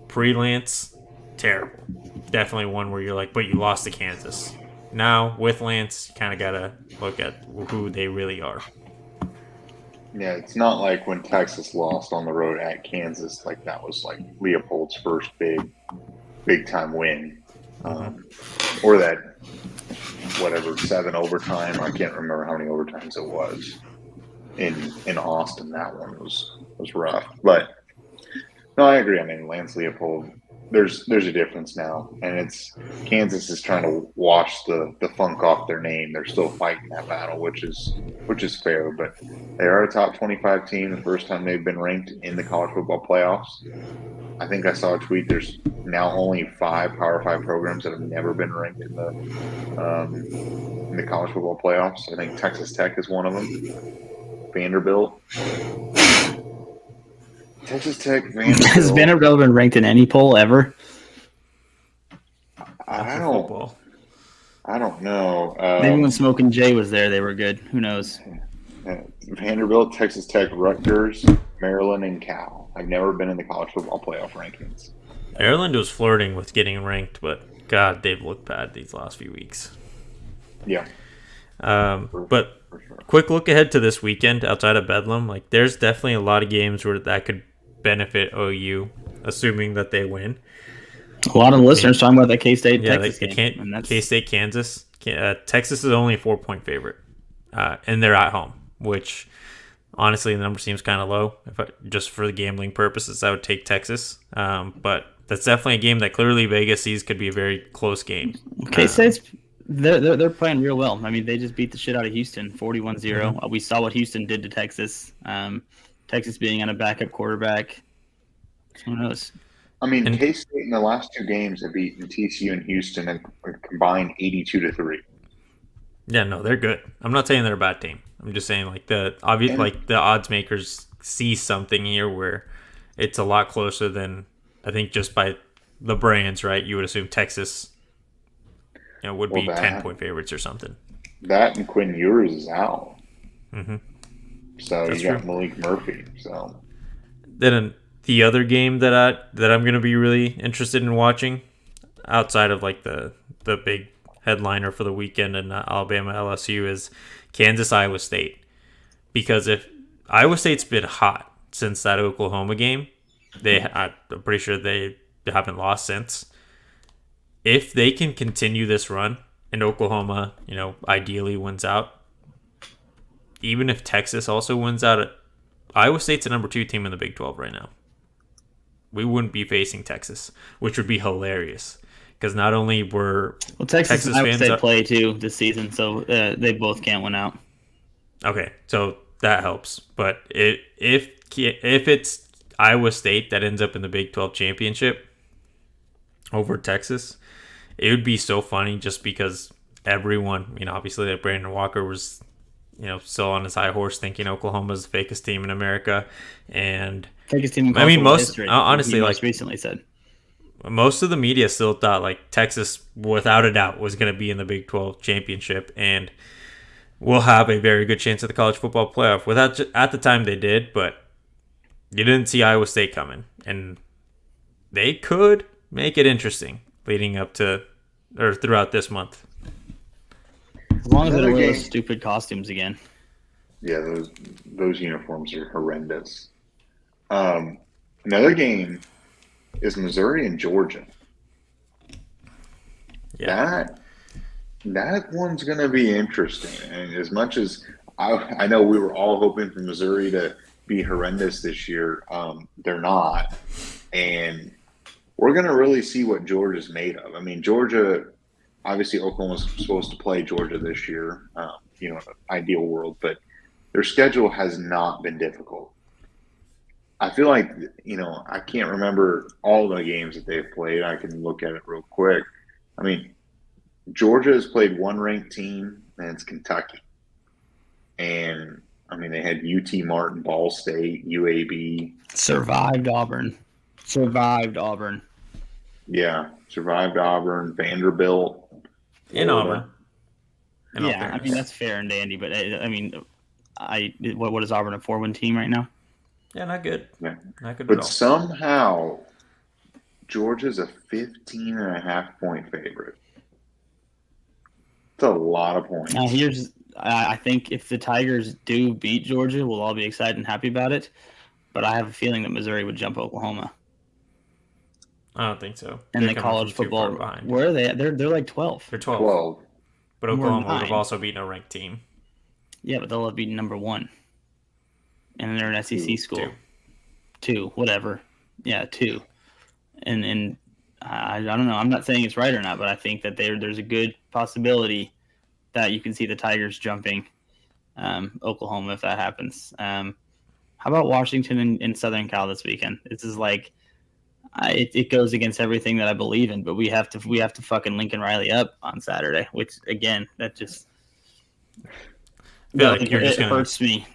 S2: pre-Lance, terrible. Definitely one where you're like, but you lost to Kansas. Now, with Lance, you kind of got to look at who they really are.
S1: Yeah, it's not like when Texas lost on the road at Kansas, like that was like Leopold's first big time win. Or that, 7 overtime. I can't remember how many overtimes it was in Austin. That one was rough. But no, I agree. I mean, Lance Leopold, there's a difference now, and it's Kansas is trying to wash the funk off their name. They're still fighting that battle, which is fair. But they are a top 25 team. The first time they've been ranked in the college football playoffs. I think I saw a tweet. There's now only 5 Power 5 programs that have never been ranked in the college football playoffs. I think Texas Tech is one of them. Vanderbilt. Texas Tech, Vanderbilt.
S3: Has Vanderbilt been ranked in any poll ever?
S1: I don't know.
S3: Maybe when Smoking Jay was there, they were good. Who knows?
S1: Vanderbilt, Texas Tech, Rutgers, Maryland, and Cal. I've never been in the college football playoff rankings.
S2: Maryland was flirting with getting ranked, but God, they've looked bad these last few weeks.
S1: Yeah.
S2: But quick look ahead to this weekend outside of Bedlam. Like, there's definitely a lot of games where that could benefit OU, assuming that they win.
S3: A lot of listeners talking about that K-State Texas
S2: game. K-State Kansas. Texas is only a 4-point favorite, and they're at home, which honestly the number seems kind of low. Just for the gambling purposes, I would take Texas. But that's definitely a game that clearly Vegas sees could be a very close game.
S3: K-State's they're playing real well. I mean, they just beat the shit out of Houston, 41-0. Mm-hmm. We saw what Houston did to Texas. Texas being on a backup quarterback. Who knows?
S1: I mean, K-State in the last 2 games have beaten TCU and Houston and combined 82-3.
S2: Yeah, no, they're good. I'm not saying they're a bad team. I'm just saying the odds makers see something here where it's a lot closer than I think just by the brands, right? You would assume Texas, would be 10-point favorites or something. That
S1: and Quinn Ewers is out.
S2: Mm-hmm.
S1: So that's you got true. Malik Murphy. So
S2: then the other game that I'm going to be really interested in watching, outside of like the big headliner for the weekend in Alabama LSU, is Kansas Iowa State, because if Iowa State's been hot since that Oklahoma game, I'm pretty sure they haven't lost since. If they can continue this run and Oklahoma, ideally wins out, even if Texas also wins out, Iowa State's the number 2 team in the Big 12 right now. We wouldn't be facing Texas, which would be hilarious. Because not only were
S3: Texas and Iowa State play too this season, so they both can't win out.
S2: Okay, so that helps. But if it's Iowa State that ends up in the Big 12 championship over Texas, it would be so funny just because everyone, obviously that Brandon Walker was still on his high horse, thinking Oklahoma's the fakest team in America, and
S3: fakest team in
S2: I mean,
S3: college
S2: most
S3: history,
S2: honestly,
S3: he
S2: like
S3: most recently said,
S2: most of the media still thought like Texas, without a doubt, was going to be in the Big 12 championship and will have a very good chance at the college football playoff. At the time they did, but you didn't see Iowa State coming, and they could make it interesting leading up to or throughout this month.
S3: As long as they don't wear those stupid costumes again.
S1: Yeah, those uniforms are horrendous. Another game is Missouri and Georgia.
S2: Yeah.
S1: That one's going to be interesting. And as much as I know we were all hoping for Missouri to be horrendous this year, they're not. And we're going to really see what Georgia's made of. I mean, Georgia, obviously Oklahoma's supposed to play Georgia this year, ideal world, but their schedule has not been difficult. I feel like, I can't remember all the games that they've played. I can look at it real quick. I mean, Georgia has played one ranked team, and it's Kentucky. And, I mean, they had UT Martin, Ball State, UAB.
S3: Survived Auburn.
S1: Yeah, survived Auburn, Vanderbilt.
S2: In Auburn.
S3: Yeah, I mean, that's fair and dandy, but I mean, what is Auburn, a 4-win team right now?
S2: Yeah, not good.
S1: Yeah.
S2: Not good
S1: but
S2: at all.
S1: Somehow, Georgia's a 15.5-point favorite. It's a lot of points.
S3: Now, I think if the Tigers do beat Georgia, we'll all be excited and happy about it. But I have a feeling that Missouri would jump Oklahoma.
S2: I don't think so.
S3: And the college football, where are they? They're like 12.
S2: They're 12. But Oklahoma would have
S3: 9.
S2: also beaten a ranked team.
S3: Yeah, but they'll have beaten number 1. And they're an SEC school. 2, whatever. Yeah, 2. And I don't know. I'm not saying it's right or not, but I think that there's a good possibility that you can see the Tigers jumping Oklahoma if that happens. How about Washington and Southern Cal this weekend? This is like it goes against everything that I believe in, but we have to fucking Lincoln Riley up on Saturday, which again that just hurts me.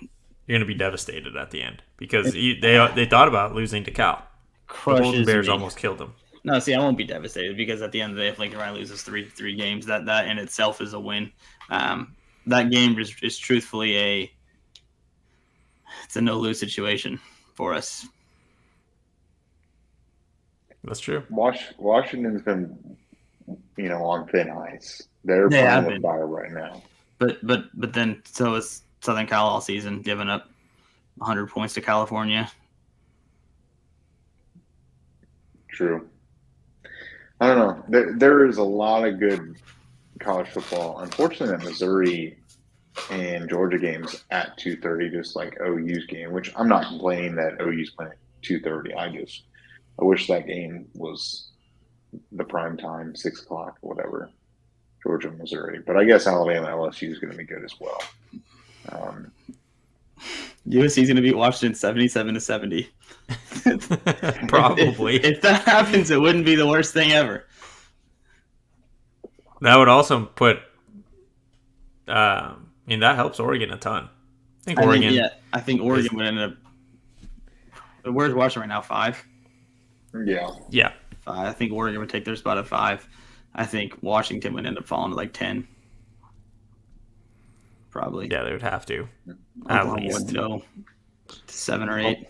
S2: You're gonna be devastated at the end because they thought about losing to Cal. The Golden Bears almost killed them.
S3: No, see, I won't be devastated because at the end of the day, if Lincoln Riley loses three games, that in itself is a win. That game is truthfully it's a no-lose situation for us.
S2: That's true.
S1: Washington's been, on thin ice. They're playing with fire right now.
S3: But then so is Southern Cal all season, giving up 100 points to California.
S1: True. I don't know. There is a lot of good college football. Unfortunately, that Missouri and Georgia games at 2:30, just like OU's game, which I'm not complaining that OU's playing at 2:30. I wish that game was the prime time, 6 o'clock or whatever, Georgia, Missouri. But I guess Alabama, LSU is going to be good as well.
S3: USC is going to beat Washington 77-70.
S2: Probably.
S3: If that happens, it wouldn't be the worst thing ever.
S2: That would also put. That helps Oregon a ton. I think Oregon would end up. Where's Washington right now? 5.
S1: Yeah.
S3: 5. I think Oregon would take their spot at 5. I think Washington would end up falling to like 10. Probably.
S2: Yeah, they would have to.
S3: At least. Would go to 7 or 8.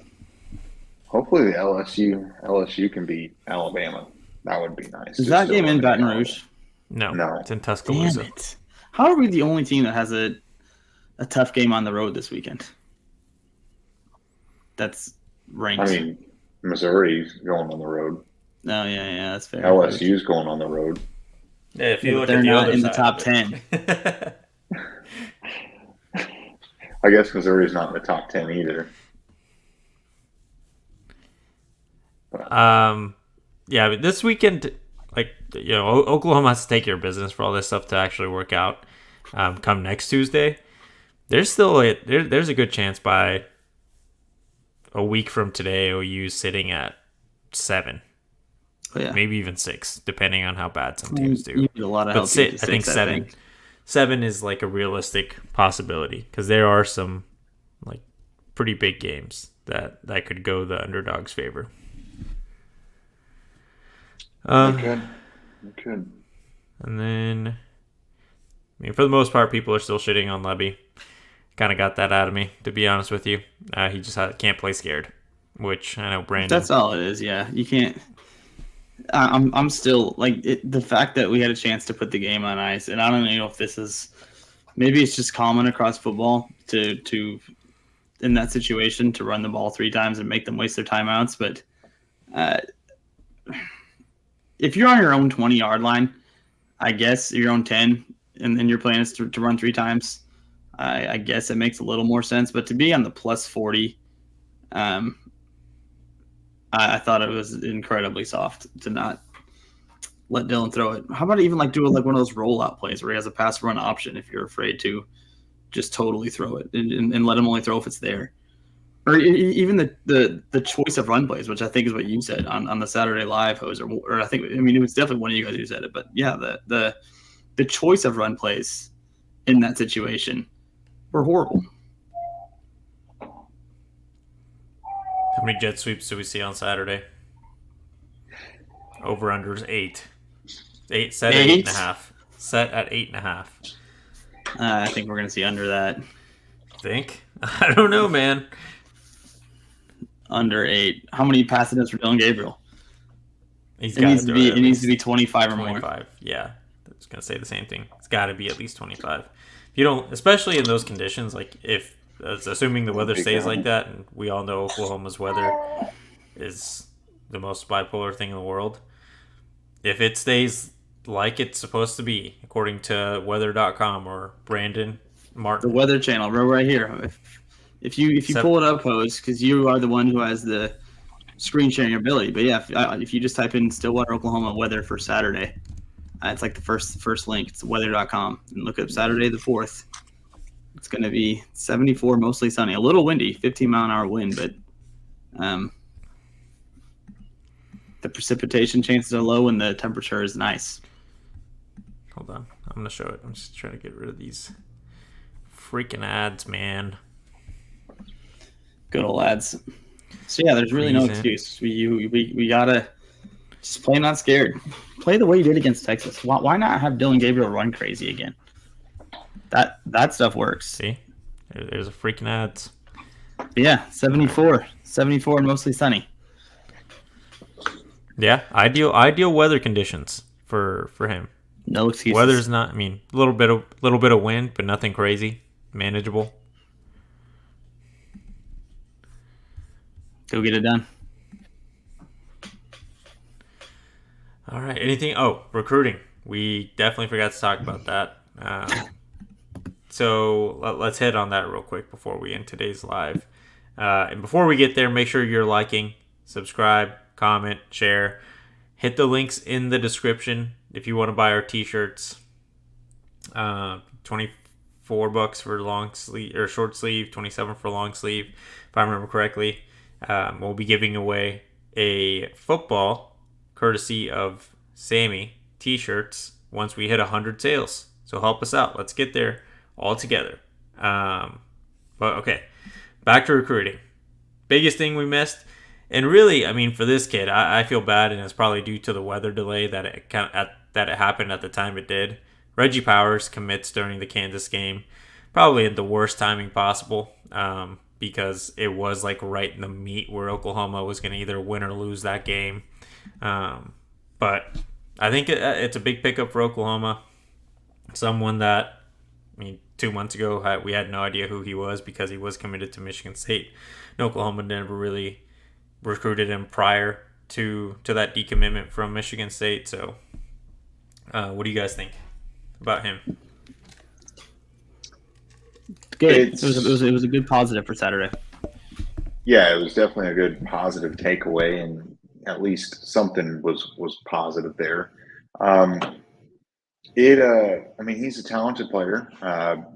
S1: Hopefully, the LSU can beat Alabama. That would be nice.
S3: Is that game in Baton Rouge?
S2: No, it's in Tuscaloosa.
S3: Damn it. How are we the only team that has a tough game on the road this weekend? That's ranked.
S1: I mean, Missouri's going on the road.
S3: Oh, yeah, that's fair.
S1: LSU's going on the road.
S2: Yeah, if you look
S3: they're
S2: at the
S3: not
S2: other
S3: in the
S2: side
S3: top
S2: of
S3: 10.
S1: I guess Missouri's not in the top 10 either.
S2: Yeah, but this weekend, Oklahoma has to take care of business for all this stuff to actually work out. Come next Tuesday, there's still there's a good chance by a week from today, OU's sitting at 7, maybe even 6, depending on how bad some teams do.
S3: You need a lot of help.
S2: I think 7. 7 is like a realistic possibility because there are some like pretty big games that could go the underdog's favor.
S1: Good.
S2: And then, I mean, for the most part, people are still shitting on Lebby. Kind of got that out of me, to be honest with you. He just can't play scared, which I know Brandon.
S3: That's all it is. Yeah, you can't. I'm still like the fact that we had a chance to put the game on ice, and I don't know if this is maybe it's just common across football to in that situation to run the ball 3 times and make them waste their timeouts. But if you're on your own 20-yard line, I guess your own 10, and then your plan is to run 3 times. I guess it makes a little more sense. But to be on the plus 40, I thought it was incredibly soft to not let Dylan throw it. How about even like do it like one of those rollout plays where he has a pass run option if you're afraid to just totally throw it and let him only throw if it's there. Or even the choice of run plays, which I think is what you said on the Saturday Live host, or I mean it was definitely one of you guys who said it, but yeah, the choice of run plays in that situation were horrible.
S2: How many jet sweeps do we see on Saturday? Over under is 8. 8 set at 8.5. Set at 8.5.
S3: I think we're gonna see under that.
S2: Think? I don't know, man.
S3: Under 8. How many pass attempts for Dylan Gabriel?
S2: It
S3: needs to be 25 or more.
S2: 25. Yeah, I was gonna say the same thing. It's got to be at least 25. If you don't, especially in those conditions, like if assuming the weather stays like that, and we all know Oklahoma's weather is the most bipolar thing in the world. If it stays like it's supposed to be, according to weather.com or Brandon Martin,
S3: the Weather Channel, right here. If you pull it up, Hose, because you are the one who has the screen sharing ability. But yeah, if you just type in Stillwater, Oklahoma weather for Saturday, it's like the first link. It's weather.com, and look up Saturday the 4th. It's going to be 74, mostly sunny. A little windy, 15-mile-an-hour wind, but the precipitation chances are low and the temperature is nice.
S2: Hold on. I'm going to show it. I'm just trying to get rid of these freaking ads, man.
S3: Good old ads. So, yeah, there's really no excuse. We got to just play not scared. Play the way you did against Texas. Why not have Dylan Gabriel run crazy again? That stuff works.
S2: See? There's a freaking ads.
S3: Yeah, 74 and mostly sunny.
S2: Yeah, ideal weather conditions for him.
S3: No excuses.
S2: Weather's not. I mean, a little bit of wind, but nothing crazy, manageable.
S3: Go get it done.
S2: All right. Anything? Oh, recruiting. We definitely forgot to talk about that. So let's hit on that real quick before we end today's live. And before we get there, make sure you're liking, subscribe, comment, share. Hit the links in the description if you want to buy our t-shirts. $24 for long sleeve or short sleeve, $27 for long sleeve, if I remember correctly. We'll be giving away a football courtesy of Sammy t-shirts once we hit 100 sales. So help us out. Let's get there all together. But okay, back to recruiting. Biggest thing we missed. And really, I mean, for this kid, I feel bad, and it's probably due to the weather delay that it happened at the time it did. Reggie Powers commits during the Kansas game, probably at the worst timing possible, because it was like right in the meat where Oklahoma was going to either win or lose that game. But I think it's a big pickup for Oklahoma. Someone that, I mean, 2 months ago we had no idea who he was because he was committed to Michigan State. And Oklahoma never really recruited him prior to that decommitment from Michigan State. So what do you guys think about him?
S3: Good. It was a good positive for Saturday.
S1: Yeah, it was definitely a good positive takeaway, and at least something was positive there. I mean, he's a talented player.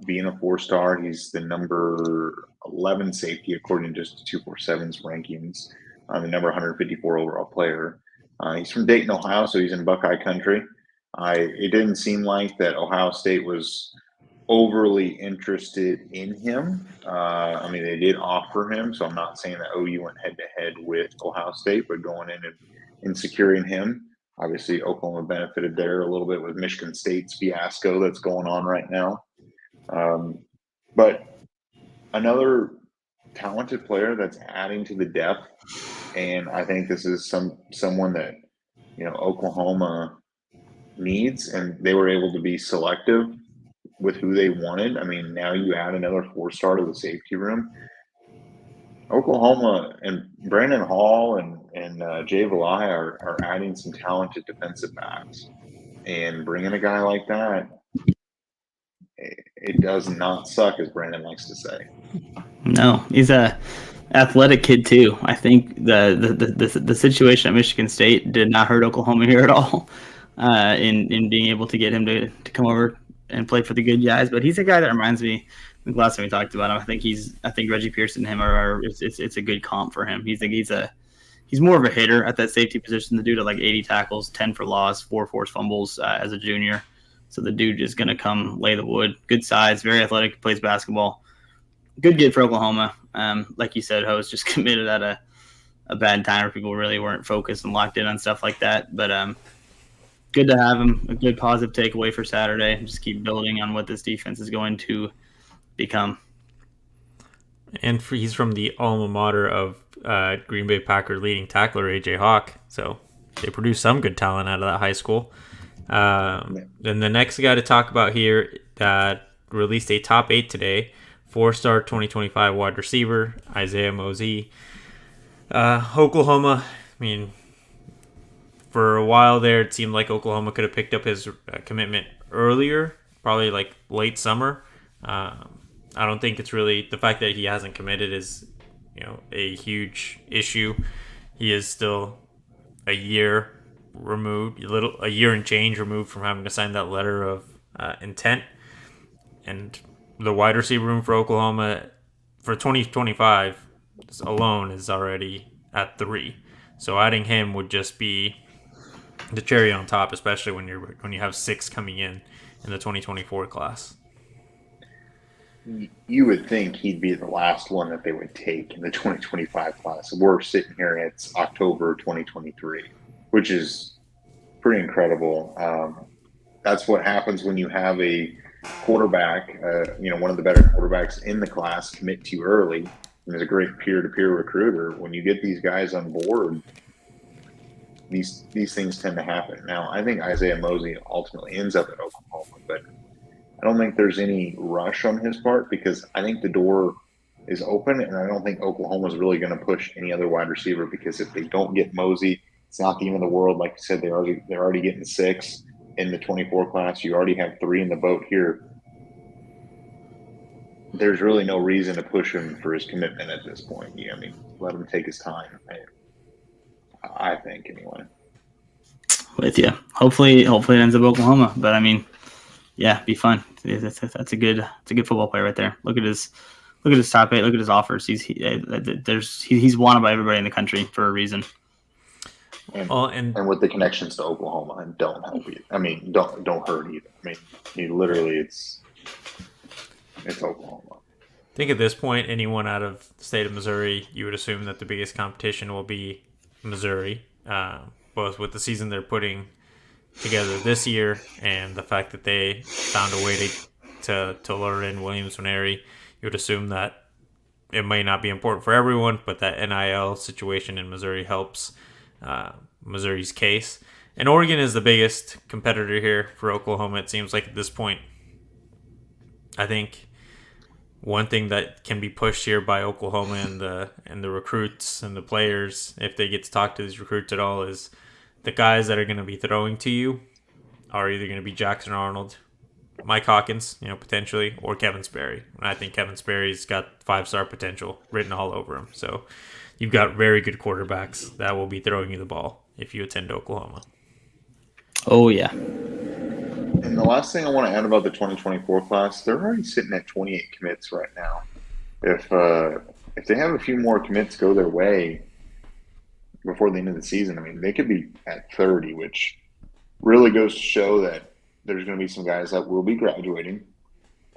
S1: Being a 4-star, he's the number 11 safety according to just 247's rankings. The number 154 overall player. He's from Dayton, Ohio, so he's in Buckeye country. It didn't seem like that Ohio State was overly interested in him. I mean, they did offer him, so I'm not saying that OU went head to head with Ohio State, but going in and securing him. Obviously, Oklahoma benefited there a little bit with Michigan State's fiasco that's going on right now. But another talented player that's adding to the depth, and I think this is someone that Oklahoma needs, and they were able to be selective with who they wanted. I mean, now you add another 4-star to the safety room. Oklahoma and Brandon Hall and Jay Valai are adding some talented defensive backs, and bringing a guy like that, it does not suck, as Brandon likes to say.
S3: No, he's a athletic kid too. I think the situation at Michigan State did not hurt Oklahoma here at all in being able to get him to come over and play for the good guys. But he's a guy that reminds me. The last time we talked about him, I think Reggie Pierce and him it's a good comp for him. He's more of a hitter at that safety position. The dude had like 80 tackles, 10 for loss, 4 forced fumbles as a junior. So the dude is going to come lay the wood. Good size, very athletic, plays basketball. Good get for Oklahoma. Like you said, Ho's just committed at a bad time where people really weren't focused and locked in on stuff like that. But good to have him. A good positive takeaway for Saturday. Just keep building on what this defense is going to become.
S2: And he's from the alma mater of Green Bay Packer leading tackler AJ Hawk. So they produce some good talent out of that high school. Then the next guy to talk about here that released a top 8 today, 4-star 2025 wide receiver, Isaiah Mozee. Oklahoma, I mean, for a while there, it seemed like Oklahoma could have picked up his commitment earlier, probably like late summer. I don't think it's really the fact that he hasn't committed is, a huge issue. He is still a year removed, a year and change removed from having to sign that letter of intent. And the wide receiver room for Oklahoma for 2025 alone is already at 3. So adding him would just be the cherry on top, especially when you have 6 coming in the 2024 class.
S1: You would think he'd be the last one that they would take in the 2025 class. We're sitting here, it's October 2023, which is pretty incredible. That's what happens when you have a quarterback, one of the better quarterbacks in the class commit to you early. And there's a great peer-to-peer recruiter. When you get these guys on board, these things tend to happen. Now, I think Isaiah Mozee ultimately ends up at Oklahoma, but I don't think there's any rush on his part because I think the door is open, and I don't think Oklahoma's really going to push any other wide receiver because if they don't get Mozee, it's not the end of the world. Like you said, they're already getting 6 in the 24 class. You already have 3 in the boat here. There's really no reason to push him for his commitment at this point. I mean, let him take his time. I think anyway.
S3: With you. Hopefully it ends up Oklahoma. But I mean, yeah, be fun. That's a good football player right there. Look at his top 8. Look at his offers. He's wanted by everybody in the country for a reason.
S1: And with the connections to Oklahoma, and don't help you. I mean, don't hurt either. I mean, he literally it's Oklahoma.
S2: I think at this point, anyone out of the state of Missouri, you would assume that the biggest competition will be Missouri, both with the season they're putting together this year and the fact that they found a way to lure in Williams Nwaneri. You would assume that it may not be important for everyone, but that NIL situation in Missouri helps Missouri's case. And Oregon is the biggest competitor here for Oklahoma, it seems like at this point. I think one thing that can be pushed here by Oklahoma and the recruits and the players, if they get to talk to these recruits at all, is the guys that are going to be throwing to you are either going to be Jackson Arnold, Mike Hawkins, potentially, or Kevin Sperry. And I think Kevin Sperry's got 5-star potential written all over him. So you've got very good quarterbacks that will be throwing you the ball if you attend Oklahoma.
S3: Oh, yeah.
S1: And the last thing I want to add about the 2024 class, they're already sitting at 28 commits right now. If they have a few more commits go their way before the end of the season, I mean, they could be at 30, which really goes to show that there's going to be some guys that will be graduating,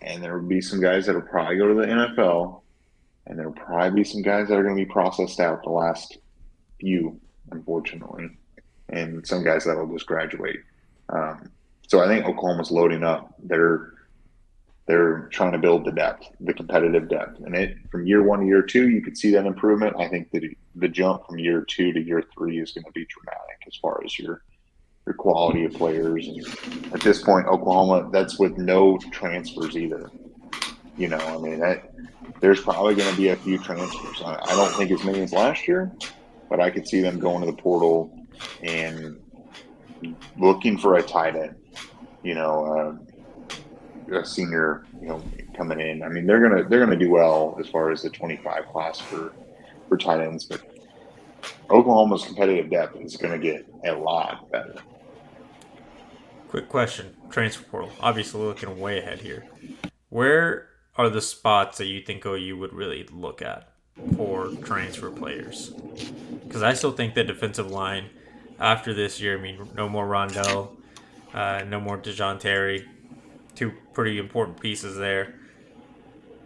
S1: and there will be some guys that will probably go to the NFL, and there will probably be some guys that are going to be processed out the last few, unfortunately, and some guys that will just graduate. So I think Oklahoma's loading up. They're trying to build the depth, the competitive depth, and from year 1 to year 2, you could see that improvement. I think that the jump from year 2 to year 3 is going to be dramatic as far as your quality of players. And at this point, Oklahoma, that's with no transfers either. There's probably going to be a few transfers. I don't think as many as last year, but I could see them going to the portal and looking for a tight end. A senior, coming in. I mean, they're gonna do well as far as the 25 class for tight ends, but Oklahoma's competitive depth is going to get a lot better.
S2: Quick question: transfer portal. Obviously, looking way ahead here. Where are the spots that you think OU would really look at for transfer players? Because I still think the defensive line after this year. I mean, no more Rondell, no more DeJoun Terry. 2 pretty important pieces there.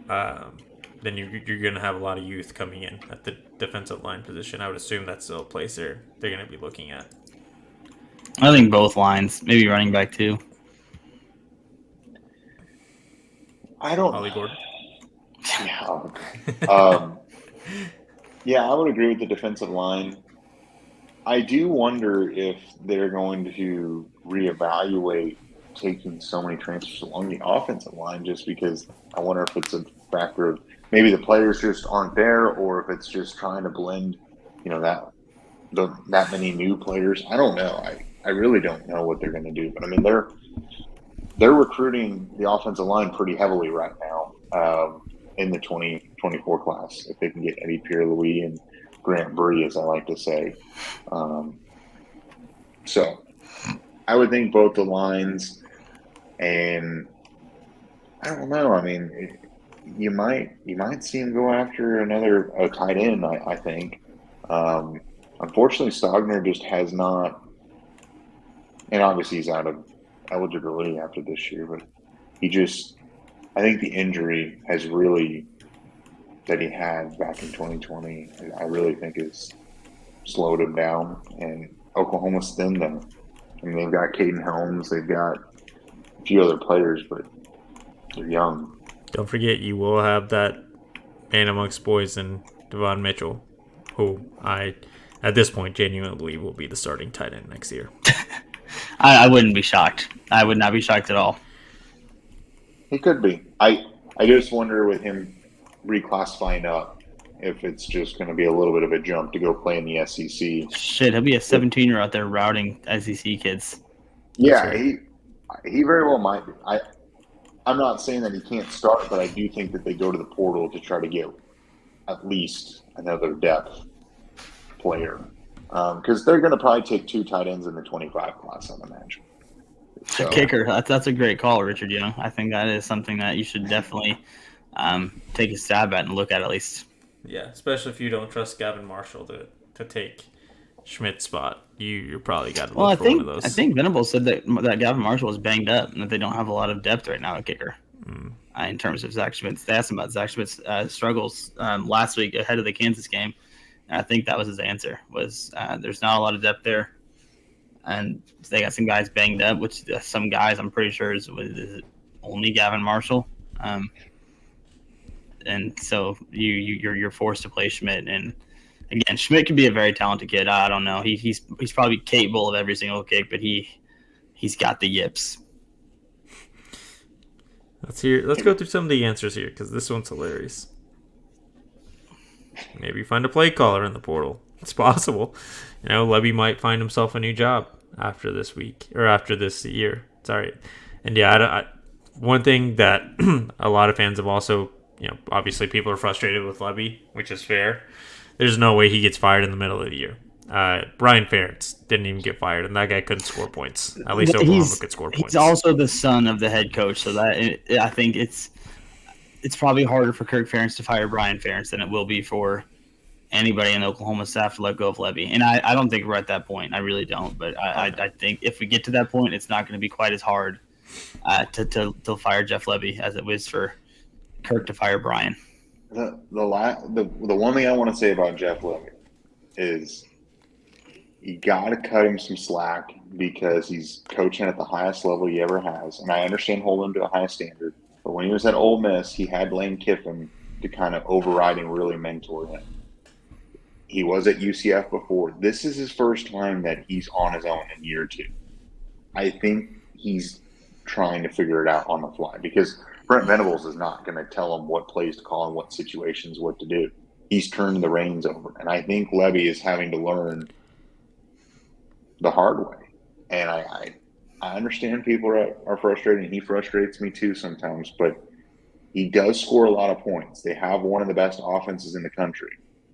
S2: Then you're going to have a lot of youth coming in at the defensive line position. I would assume that's still a place they're going to be looking at.
S3: I think both lines, maybe running back too.
S1: I don't.
S2: Ollie Gordon.
S1: Yeah. Yeah, I would agree with the defensive line. I do wonder if they're going to reevaluate taking so many transfers along the offensive line, just because I wonder if it's a factor of maybe the players just aren't there, or if it's just trying to blend, that many new players. I don't know. I really don't know what they're going to do, but I mean they're recruiting the offensive line pretty heavily right now in the 2024 class. If they can get Eddie Pierre-Louis and Grant Bree, as I like to say, so I would think both the lines. And I don't know. I mean, you might see him go after a tight end. I think. Unfortunately, Stogner just has not, and obviously he's out of eligibility after this year. But I think the injury has really that he had back in 2020. I really think has slowed him down. And Oklahoma's thinned them. I mean, they've got Caden Helms. They've got a few other players, but they're young.
S2: Don't forget, you will have that man amongst boys and Devon Mitchell, who I, at this point, genuinely believe will be the starting tight end next year.
S3: I wouldn't be shocked. I would not be shocked at all.
S1: He could be. I just wonder with him reclassifying up if it's just going to be a little bit of a jump to go play in the SEC.
S3: Shit, he'll be a 17-year out there routing SEC kids.
S1: Yeah, right. He very well might be. I'm not saying that he can't start, but I do think that they go to the portal to try to get at least another depth player. Because they're going to probably take 2 tight ends in the 25 class, I'd imagine. So,
S3: kicker, that's a great call, Richard Young. I think that is something that you should definitely take a stab at and look at least.
S2: Yeah, especially if you don't trust Gavin Marshall to take Schmidt's spot. You're probably got to look for one of those.
S3: I think Venables said that Gavin Marshall was banged up and that they don't have a lot of depth right now at kicker. In terms of Zach Schmidt's. They asked him about Zach Schmidt's struggles last week ahead of the Kansas game. And I think that was his answer, was there's not a lot of depth there. And they got some guys banged up, which some guys I'm pretty sure is only Gavin Marshall. And so you're forced to play Schmidt. And again, Schmidt could be a very talented kid. I don't know. He's probably capable of every single kick, but he's got the yips.
S2: Let's go through some of the answers here, because this one's hilarious. Maybe find a play caller in the portal. It's possible. Lebby might find himself a new job after this week or after this year. Sorry. And yeah, one thing that a lot of fans have also, obviously people are frustrated with Lebby, which is fair. There's no way he gets fired in the middle of the year. Brian Ferentz didn't even get fired, and that guy couldn't score points. At least Oklahoma could score points.
S3: He's also the son of the head coach, so that I think it's probably harder for Kirk Ferentz to fire Brian Ferentz than it will be for anybody in the Oklahoma staff to let go of Lebby. And I don't think we're at that point. I really don't. But I think if we get to that point, it's not going to be quite as hard to fire Jeff Lebby as it was for Kirk to fire Brian.
S1: The one thing I want to say about Jeff Lebby is you got to cut him some slack because he's coaching at the highest level he ever has. And I understand holding him to a high standard. But when he was at Ole Miss, he had Lane Kiffin to kind of override and really mentor him. He was at UCF before. This is his first time that he's on his own in year 2. I think he's trying to figure it out on the fly because Brent Venables is not going to tell him what plays to call and what situations what to do. He's turned the reins over. And I think Lebby is having to learn the hard way. And I understand people are frustrated, and he frustrates me too sometimes, but he does score a lot of points. They have one of the best offenses in the country.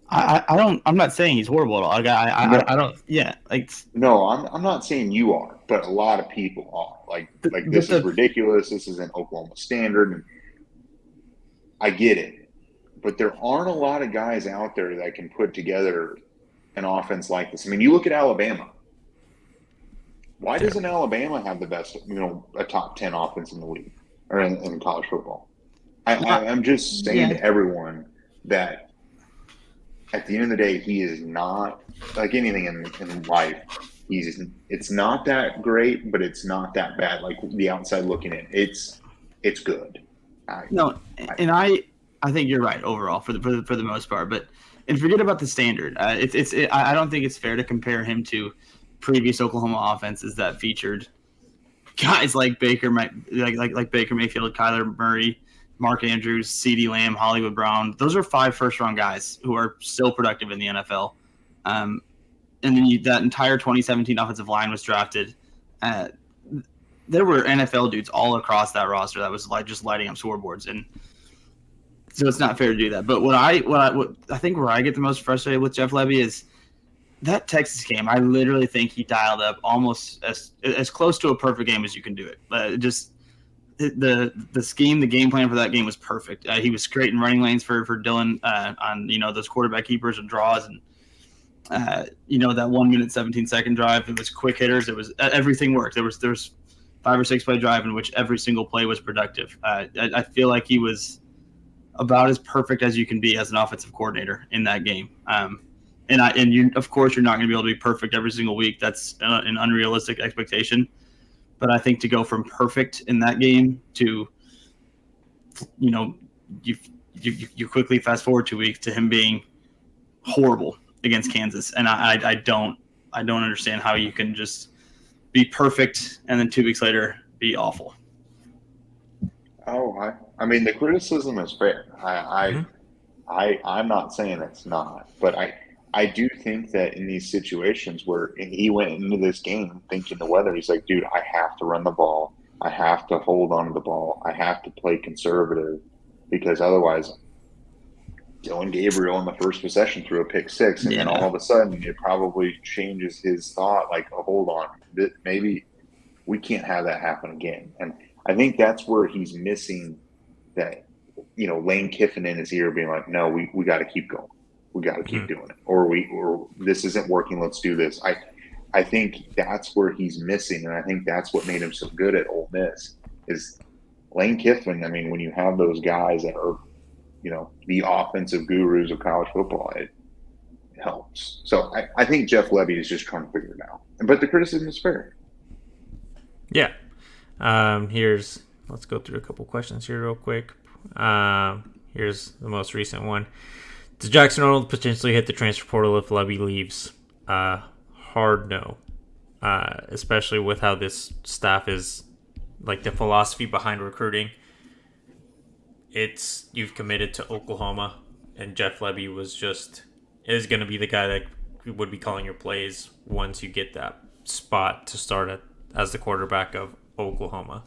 S3: I'm not saying he's horrible at all. I don't. Yeah, like
S1: no, I'm not saying you are, but a lot of people are. Like this is ridiculous. This is an Oklahoma standard, and I get it, but there aren't a lot of guys out there that can put together an offense like this. I mean, you look at Alabama. Why doesn't Alabama have the best, a top 10 offense in the league or in college football? I'm just saying to everyone that at the end of the day, he is not like anything in life. It's not that great, but it's not that bad. Like the outside looking in, it's good. I think you're right overall for the most part. But and forget about the standard. I don't think it's fair to compare him to previous Oklahoma offenses that featured guys like Baker Mayfield, Kyler Murray, Mark Andrews, CeeDee Lamb, Hollywood Brown. Those are 5 first-round guys who are still productive in the NFL. And then that entire 2017 offensive line was drafted. There were NFL dudes all across that roster that was like just lighting up scoreboards, and so it's not fair to do that. But what I think where I get the most frustrated with Jeff Lebby is that Texas game. I literally think he dialed up almost as close to a perfect game as you can do it. Just the scheme, the game plan for that game was perfect. He was creating running lanes for Dylan on those quarterback keepers and draws, and that 1 minute 17-second drive. It was quick hitters. It was everything worked. There was 5 or 6 play drive in which every single play was productive. I feel like he was about as perfect as you can be as an offensive coordinator in that game. Of course, you're not going to be able to be perfect every single week. That's an unrealistic expectation. But I think to go from perfect in that game to, you quickly fast forward 2 weeks to him being horrible against Kansas, and I don't understand how you can just be perfect and then 2 weeks later be awful. Oh, I mean the criticism is fair. I'm not saying it's not, but I do think that in these situations where he went into this game thinking the weather, he's like, dude, I have to run the ball. I have to hold on to the ball. I have to play conservative because otherwise Dylan Gabriel in the first possession threw a pick 6, and then all of a sudden it probably changes his thought like, oh, hold on, maybe we can't have that happen again. And I think that's where he's missing that, Lane Kiffin in his ear being like, no, we got to keep going. We got to keep doing it, or this isn't working. Let's do this. I think that's where he's missing, and I think that's what made him so good at Ole Miss is Lane Kiffin. I mean, when you have those guys that are, the offensive gurus of college football, it helps. So I think Jeff Lebby is just trying to figure it out, but the criticism is fair.
S2: Yeah. Let's go through a couple questions here real quick. Here's the most recent one. Does Jackson Arnold potentially hit the transfer portal if Lebby leaves? Hard no. Especially with how this staff is, like the philosophy behind recruiting. You've committed to Oklahoma, and Jeff Lebby is going to be the guy that would be calling your plays once you get that spot to start as the quarterback of Oklahoma.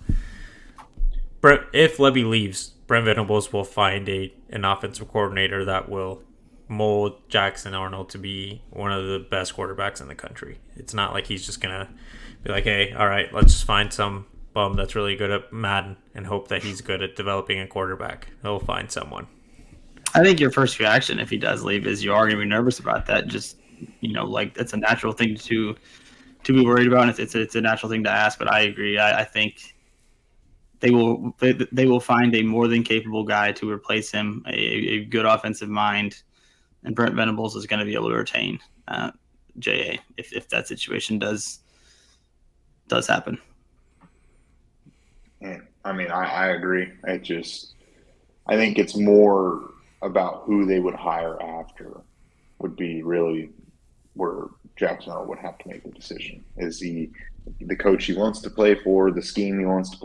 S2: If Lebby leaves, Brent Venables will find an offensive coordinator that will mold Jackson Arnold to be one of the best quarterbacks in the country. It's not like he's just going to be like, hey, all right, let's just find some bum that's really good at Madden and hope that he's good at developing a quarterback. He'll find someone.
S3: I think your first reaction if he does leave is you are going to be nervous about that. Just like it's a natural thing to be worried about, and it's a natural thing to ask. But I agree. I think they will find a more than capable guy to replace him, a good offensive mind, and Brent Venables is going to be able to retain JA if that situation does happen.
S1: Yeah, I mean, I agree. I think it's more about who they would hire after would be really where Jacksonville would have to make the decision. Is he the coach he wants to play for, the scheme he wants to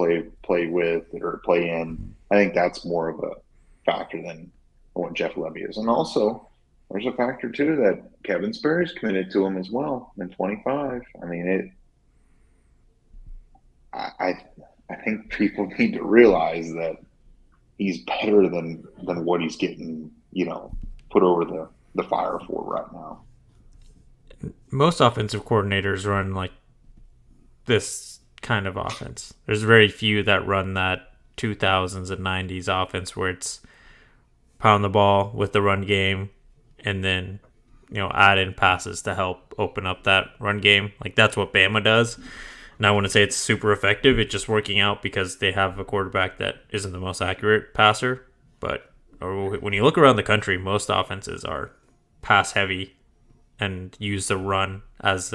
S1: play with or play in? I think that's more of a factor than what Jeff Lebby is. And also, there's a factor too that Kevin Sperry's committed to him as well in 25. I mean, I think people need to realize that he's better than what he's getting, put over the fire for right now.
S2: Most offensive coordinators run like this kind of offense. There's very few that run that 2000s and 90s offense where it's pound the ball with the run game and then add in passes to help open up that run game. Like that's what Bama does. And I wouldn't say it's super effective. It's just working out because they have a quarterback that isn't the most accurate passer. But when you look around the country, most offenses are pass heavy and use the run as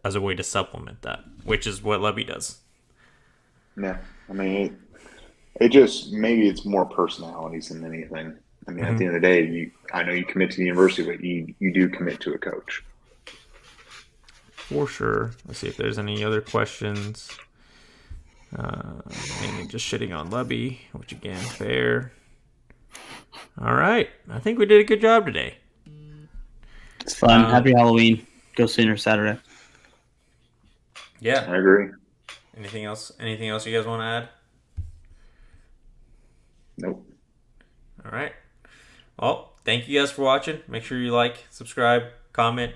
S2: a way to supplement that, which is what Lebby does.
S1: Yeah, I mean, it just maybe it's more personalities than anything. I mean, at the end of the day, I know you commit to the university, but you do commit to a coach.
S2: For sure. Let's see if there's any other questions. Mainly just shitting on Lebby, which again, fair. All right. I think we did a good job today.
S3: It's fun. Happy Halloween. Go Sooners Saturday.
S2: Yeah.
S1: I agree.
S2: Anything else you guys want to add?
S1: Nope.
S2: All right. Well, thank you guys for watching. Make sure you like, subscribe, comment,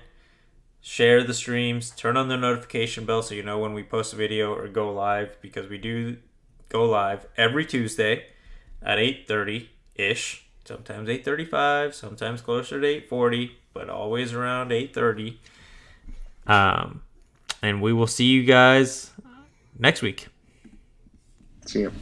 S2: share the streams, turn on the notification bell so you know when we post a video or go live, because we do go live every Tuesday at 8:30-ish. Sometimes 8:35, sometimes closer to 8:40, but always around 8:30. And we will see you guys next week.
S1: See you.